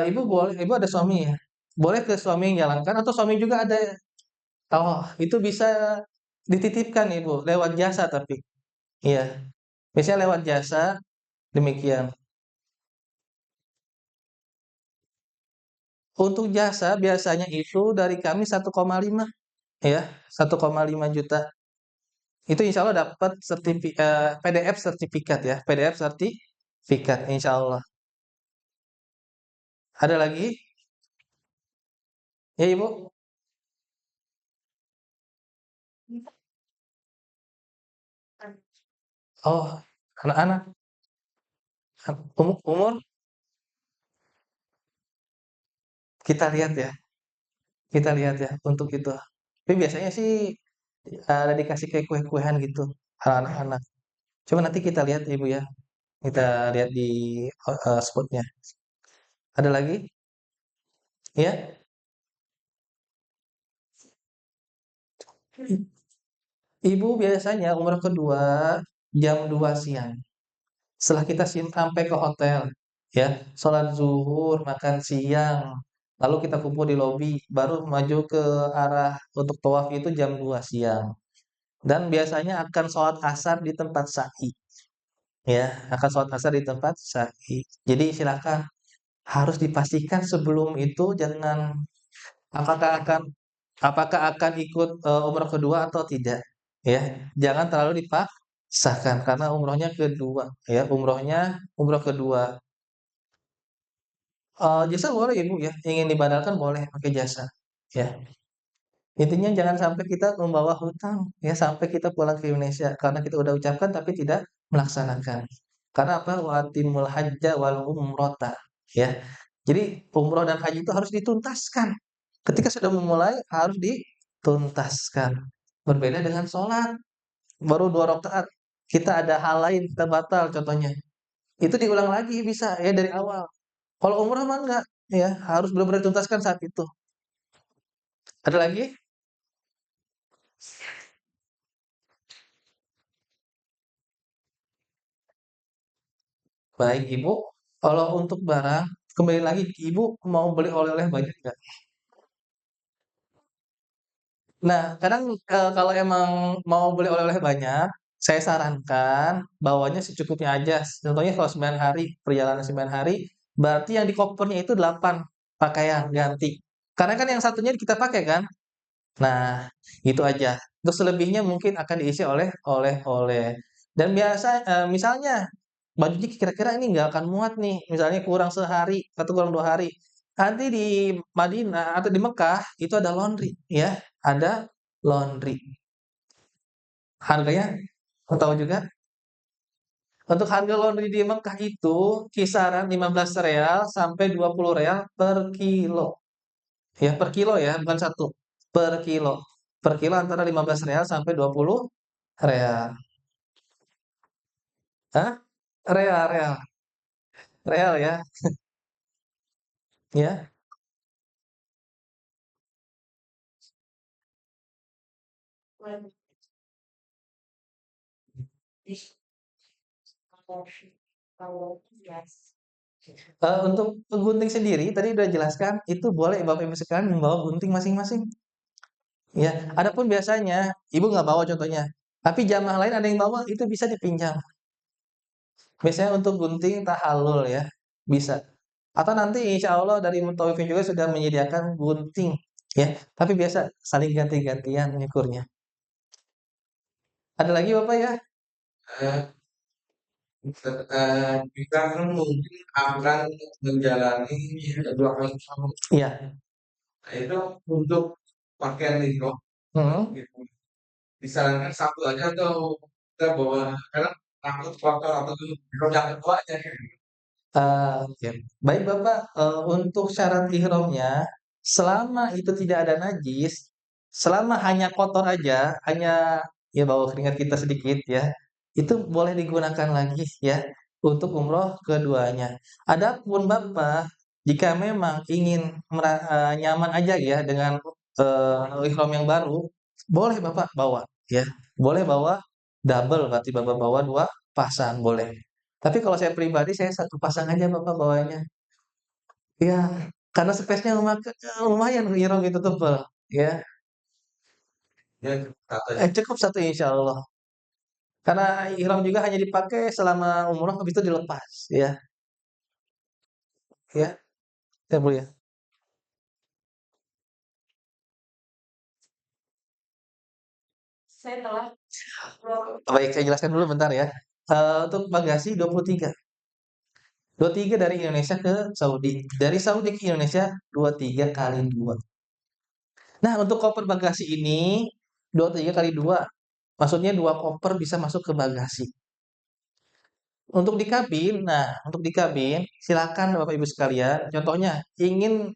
[SPEAKER 1] Ibu boleh, Ibu ada suami ya? Boleh ke suami yang jalankan atau suami juga ada. Oh, itu bisa dititipkan Ibu lewat jasa tapi. Iya, biasanya lewat jasa demikian. Untuk jasa biasanya itu dari kami 1,5 ya, 1,5 juta. Itu insya Allah dapat PDF sertifikat ya, PDF sertifikat insya Allah. Ada lagi? Ya Ibu? Oh, anak-anak. Umur kita lihat ya, kita lihat ya untuk itu. Tapi biasanya sih ada dikasih kayak kue-kuean gitu anak-anak. Coba nanti kita lihat Ibu ya. Kita lihat di spotnya. Ada lagi? Ya. Ibu biasanya umroh kedua jam 2 siang. Setelah kita sampai ke hotel, ya, sholat zuhur, makan siang, lalu kita kumpul di lobi, baru maju ke arah untuk tawaf itu jam 2 siang. Dan biasanya akan sholat asar di tempat sa'i, ya, akan sholat asar di tempat sa'i. Jadi silakan harus dipastikan sebelum itu jangan apakah akan apakah akan ikut umroh kedua atau tidak, ya. Jangan terlalu dipaksakan karena umrohnya kedua, ya, umroh kedua. Jasa boleh Ibu ya, ingin dibadalkan boleh pakai jasa, ya. Intinya jangan sampai kita membawa hutang, ya, sampai kita pulang ke Indonesia karena kita udah ucapkan tapi tidak melaksanakan. Karena apa? Wa atimul hajja wal umrata, ya. Jadi umroh dan haji itu harus dituntaskan. Ketika sudah memulai harus dituntaskan. Berbeda dengan sholat, baru 2 rakaat. Kita ada hal lain, kita batal contohnya. Itu diulang lagi bisa ya dari awal. Kalau umrah mah enggak, ya, harus benar-benar dituntaskan saat itu. Ada lagi? Baik, Ibu. Kalau untuk barang, kembali lagi, Ibu mau beli oleh-oleh banyak nggak? Nah, kadang kalau emang mau beli oleh-oleh banyak, saya sarankan bawanya secukupnya aja. Contohnya kalau 9 hari, perjalanan 9 hari, berarti yang di kopernya itu 8 pakaian ganti. Karena kan yang satunya kita pakai kan? Nah, itu aja. Terus selebihnya mungkin akan diisi oleh oleh-oleh. Dan biasa, misalnya bajunya kira-kira ini nggak akan muat nih, misalnya kurang sehari atau kurang 2 hari. Nanti di Madinah atau di Mekah itu ada laundry, ya, ada laundry. Harganya tahu juga? Untuk harga laundry di Mekah itu kisaran 15 real sampai 20 real per kilo. Ya, per kilo ya, bukan satu. Per kilo. Per kilo antara 15 real sampai 20 real. Hah? Real, real. Real ya. Ya. Untuk gunting sendiri tadi udah jelaskan itu boleh Bapak Ibu sekalian membawa gunting masing-masing. Ya, adapun biasanya Ibu nggak bawa contohnya, tapi jamaah lain ada yang bawa itu bisa dipinjam. Biasanya untuk gunting tahallul ya, bisa. Atau nanti insya Allah dari Mutawifin juga sudah menyediakan gunting ya, tapi biasa saling ganti-gantian nyukurnya. Ada lagi Bapak ya?
[SPEAKER 2] Eh, kita kan mungkin akan menjalani 2 kali tahun.
[SPEAKER 1] Iya.
[SPEAKER 2] Nah, itu untuk pakaian ihram
[SPEAKER 1] Hmm.
[SPEAKER 2] gitu. Disarankan satu aja atau kita bawa karena takut kotor atau ihram yang keduanya gitu.
[SPEAKER 1] Oke. Baik Bapak, untuk syarat ihramnya, selama itu tidak ada najis, selama hanya kotor aja, hanya ya bau keringat kita sedikit ya, itu boleh digunakan lagi ya untuk umroh keduanya. Adapun Bapak, jika memang ingin nyaman aja ya dengan ihram yang baru, boleh Bapak bawa ya, boleh bawa double berarti Bapak bawa 2 pasang boleh. Tapi kalau saya pribadi, saya 1 pasang aja Bapak bawanya. Iya, karena space-nya lumayan ihram itu tebel, ya.
[SPEAKER 2] Ya, katanya.
[SPEAKER 1] Cukup 1 insyaallah. Karena ihram juga hanya dipakai selama umroh, habis itu dilepas, ya. Ya, ya Bu ya. Baik, saya jelaskan dulu bentar ya. Untuk bagasi 23. 23 dari Indonesia ke Saudi. Dari Saudi ke Indonesia 23 kali 2. Nah, untuk koper bagasi ini 23 kali 2. Maksudnya 2 koper bisa masuk ke bagasi. Untuk di kabin, nah, untuk di kabin, silakan Bapak Ibu sekalian, contohnya ingin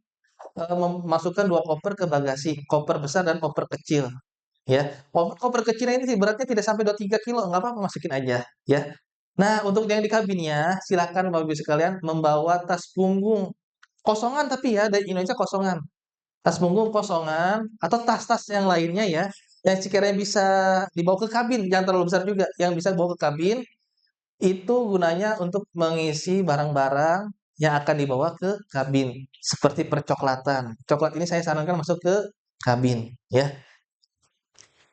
[SPEAKER 1] memasukkan 2 koper ke bagasi, koper besar dan koper kecil, ya. Koper kecilnya ini sih beratnya tidak sampai 23 kilo, nggak apa-apa masukin aja, ya. Nah, untuk yang di kabinnya, silakan Bapak Ibu sekalian membawa tas punggung kosongan tapi ya dari Indonesia kosongan. Tas punggung kosongan atau tas-tas yang lainnya ya, yang sekiranya bisa dibawa ke kabin, jangan terlalu besar juga, yang bisa dibawa ke kabin itu gunanya untuk mengisi barang-barang yang akan dibawa ke kabin, seperti percoklatan. Coklat ini saya sarankan masuk ke kabin, ya.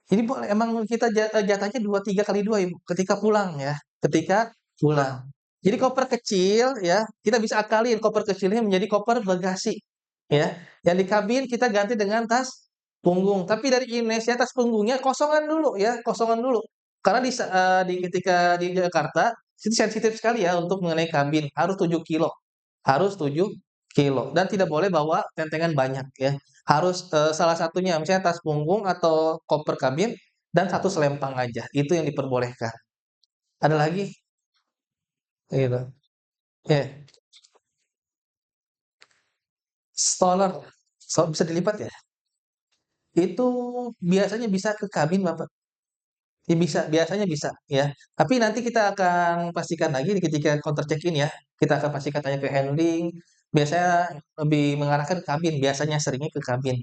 [SPEAKER 1] Ini boleh emang kita jatahnya 23 kali 2 Ibu, ketika pulang ya, ketika pulang. Jadi koper kecil ya, kita bisa akalin koper kecilnya menjadi koper bagasi, ya. Yang di kabin kita ganti dengan tas punggung. Tapi dari Indonesia tas punggungnya kosongan dulu ya, kosongan dulu. Karena di ketika di Jakarta itu sensitif sekali ya untuk mengenai kabin, harus 7 kilo. Harus 7 kilo dan tidak boleh bawa tentengan banyak ya. Harus, salah satunya misalnya tas punggung atau koper kabin dan satu selempang aja, itu yang diperbolehkan. Ada lagi? Gitu. Ya, stroller, bisa dilipat ya? Itu biasanya bisa ke kabin, Bapak. Ya bisa, biasanya bisa ya. Tapi nanti kita akan pastikan lagi ketika counter check-in ya. Kita akan pastikan tanya ke handling. Biasanya lebih mengarahkan ke kabin, biasanya seringnya ke kabin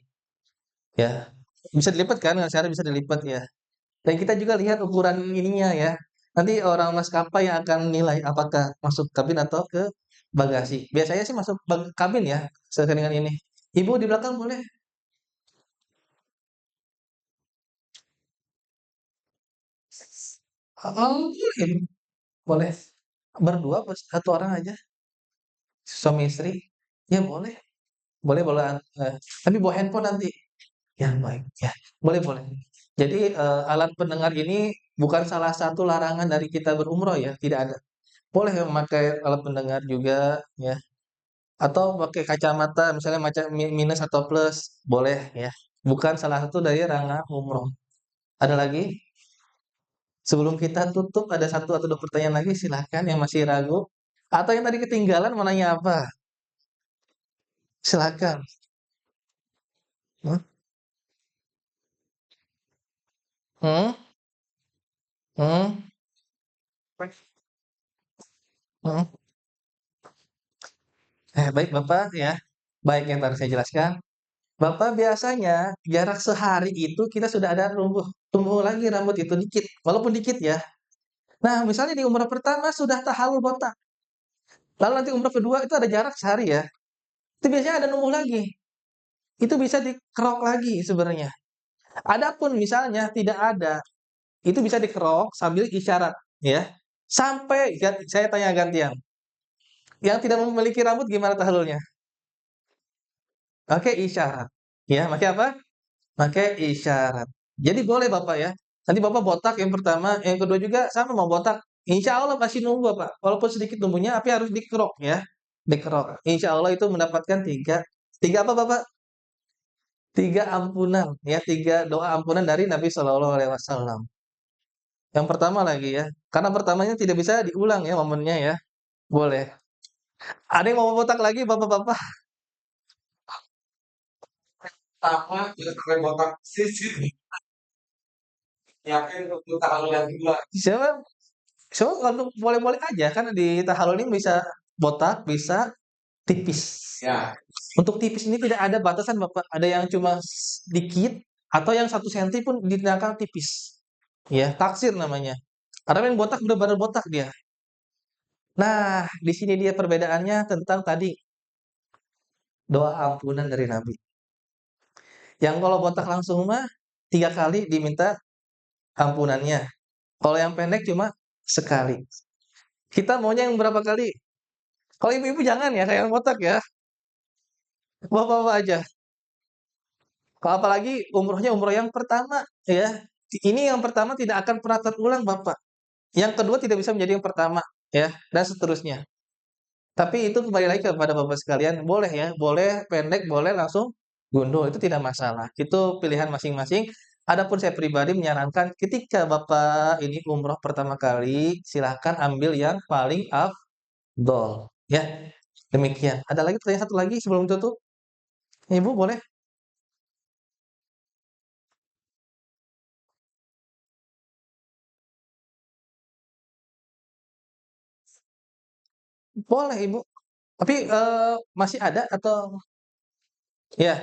[SPEAKER 1] ya. Bisa dilipat kan, dengan syarat bisa dilipat ya. Dan kita juga lihat ukuran ininya ya. Nanti orang maskapai yang akan nilai apakah masuk kabin atau ke bagasi. Biasanya sih masuk kabin ya, sesuai dengan ini. Ibu di belakang boleh? Oh, boleh. Boleh. Berdua apa satu orang aja? Suami istri? Ya boleh. Boleh boleh, tapi bawa handphone nanti. Ya baik, ya. Boleh boleh. Jadi, alat pendengar ini bukan salah satu larangan dari kita berumroh ya, tidak ada. Boleh memakai alat pendengar juga ya, atau pakai kacamata misalnya minus atau plus, boleh ya. Bukan salah satu dari larangan umroh. Ada lagi? Sebelum kita tutup ada satu atau 2 pertanyaan lagi silahkan yang masih ragu, atau yang tadi ketinggalan mau nanya apa? Silakan. Hmm? Hmm? Hmm? Hmm? Baik Bapak ya. Baik yang tadi saya jelaskan. Bapak biasanya jarak sehari itu kita sudah ada tumbuh lagi rambut itu dikit, walaupun dikit ya. Nah, misalnya di umrah pertama sudah tahalul botak, lalu nanti umrah kedua itu ada jarak sehari ya, itu biasanya ada numbuh lagi. Itu bisa dikerok lagi sebenarnya. Adapun misalnya tidak ada, itu bisa dikerok sambil isyarat ya. Sampai saya tanya gantian, yang tidak memiliki rambut gimana tahalulnya? Pakai isyarat. Ya, pakai apa? Pakai isyarat. Jadi boleh Bapak ya. Nanti Bapak botak yang pertama, yang kedua juga sama mau botak. Insya Allah masih nunggu Bapak. Walaupun sedikit numbuhnya, tapi harus dikerok ya. Dikerok. Insya Allah itu mendapatkan tiga apa Bapak? Tiga ampunan ya, tiga doa ampunan dari Nabi Shallallahu Alaihi Wasallam. Yang pertama lagi ya, karena pertamanya tidak bisa diulang ya momennya ya. Boleh. Ada yang mau botak lagi Bapak-bapak?
[SPEAKER 2] Sama juga sampai botak sisi. Yakin untuk tahun yang kedua.
[SPEAKER 1] Siapa? So, kalau boleh-boleh aja kan di tahalul ini bisa botak, bisa tipis.
[SPEAKER 2] Ya,
[SPEAKER 1] Untuk tipis ini tidak ada batasan Bapak. Ada yang cuma sedikit atau yang 1 senti pun dinamakan tipis. Ya, taksir namanya. Ada yang botak benar-benar botak dia. Nah, di sini dia perbedaannya tentang tadi doa ampunan dari Nabi. Yang kalau botak langsung mah 3 kali diminta ampunannya. Kalau yang pendek cuma sekali. Kita maunya yang berapa kali? Kalau ibu-ibu jangan ya, kayak yang botak ya. Bapak-bapak aja. Kalau apalagi umrohnya umroh yang pertama ya. Ini yang pertama tidak akan pernah terulang Bapak. Yang kedua tidak bisa menjadi yang pertama ya dan seterusnya. Tapi itu kembali lagi kepada Bapak sekalian, boleh ya, boleh pendek, boleh langsung gundul itu tidak masalah. Itu pilihan masing-masing. Adapun saya pribadi menyarankan ketika Bapak ini umroh pertama kali, silahkan ambil yang paling afdol ya. Demikian. Ada lagi pertanyaan satu lagi sebelum tutup? Ibu boleh? Boleh Ibu. Tapi, masih ada atau ya,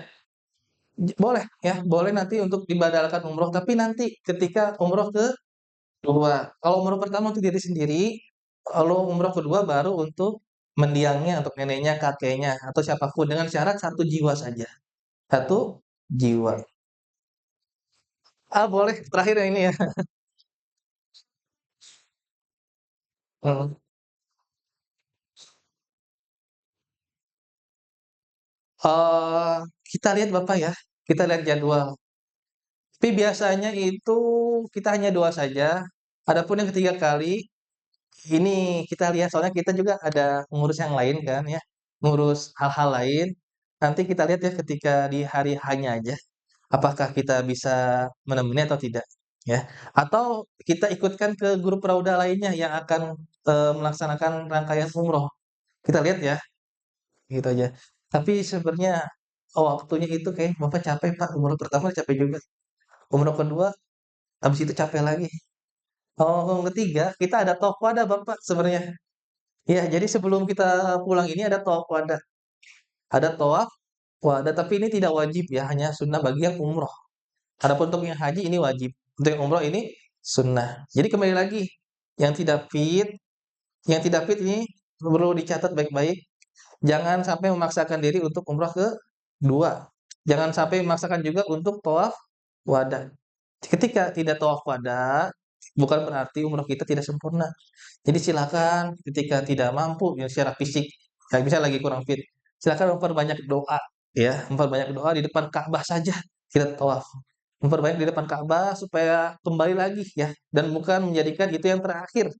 [SPEAKER 1] boleh ya, boleh nanti untuk dibadalkan umroh, tapi nanti ketika umroh kedua. Kalau umroh pertama untuk diri sendiri, kalau umroh kedua baru untuk mendiangnya, untuk neneknya, kakeknya, atau siapapun dengan syarat satu jiwa saja. Satu jiwa. Boleh terakhir yang ini ya. Hmm. Eh, kita lihat Bapak ya, kita lihat jadwal. Tapi biasanya itu kita hanya 2 saja. Adapun yang ketiga kali, ini kita lihat soalnya kita juga ada mengurus yang lain kan ya. ngurus hal-hal lain, nanti kita lihat ya ketika di hari H-nya aja, apakah kita bisa menemani atau tidak, ya. Atau kita ikutkan ke grup Rauda lainnya yang akan, melaksanakan rangkaian umroh. Kita lihat ya, gitu aja. Tapi sebenarnya waktunya itu kayak Bapak capek Pak, umroh pertama capek juga, umroh kedua habis itu capek lagi. Oh, yang ketiga kita ada taqwa Bapak sebenarnya. Iya, jadi sebelum kita pulang ini ada taqwa, ada tawaf wadah, tapi ini tidak wajib ya, hanya sunnah bagi yang umroh. Adapun untuk yang haji ini wajib, untuk yang umroh ini sunnah. Jadi kembali lagi, yang tidak fit, yang tidak fit ini perlu dicatat baik-baik. Jangan sampai memaksakan diri untuk umroh kedua. Jangan sampai memaksakan juga untuk tawaf wadah. Ketika tidak tawaf wadah, bukan berarti umroh kita tidak sempurna. Jadi silakan ketika tidak mampu ya secara fisik, kayak misalnya lagi kurang fit, silakan memperbanyak doa ya, memperbanyak doa di depan Ka'bah saja kita tawaf. Memperbanyak di depan Ka'bah supaya kembali lagi ya dan bukan menjadikan itu yang terakhir.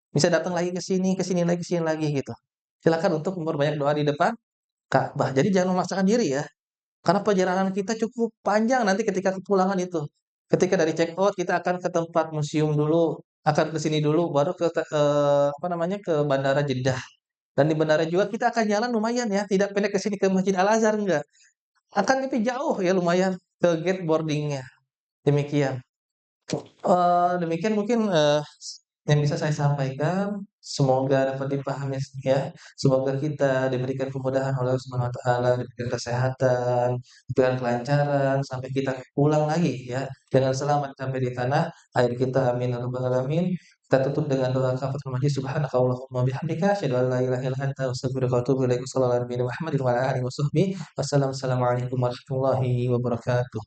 [SPEAKER 1] Bisa datang lagi ke sini lagi gitu. Silakan untuk memperbanyak doa di depan Ka'bah. Jadi jangan memaksakan diri ya. Karena perjalanan kita cukup panjang nanti ketika kepulangan itu. Ketika dari check out kita akan ke tempat museum dulu, akan ke sini dulu, baru ke apa namanya ke Bandara Jeddah. Dan di bandara juga kita akan jalan lumayan ya, tidak pendek ke sini ke Masjid Al Azhar enggak. Akan lebih jauh ya lumayan ke gate boardingnya. Demikian. Demikian mungkin, yang bisa saya sampaikan. Semoga dapat dipahami ya. Semoga kita diberikan kemudahan oleh Allah Subhanahu wa taala, diberikan kesehatan, diberikan kelancaran sampai kita pulang lagi ya dengan selamat sampai di tanah air kita. Amin ya rabbal alamin. Kita tutup dengan doa kafaratul majlis. Subhanakallahumma bihamdika asyhadu an la ilaha illa anta astaghfiruka wa atubu ilaik. Wassallallahu ala nabiyyina Muhammadin wa ala alihi washabbihi wasallam. Assalamualaikum warahmatullahi wabarakatuh.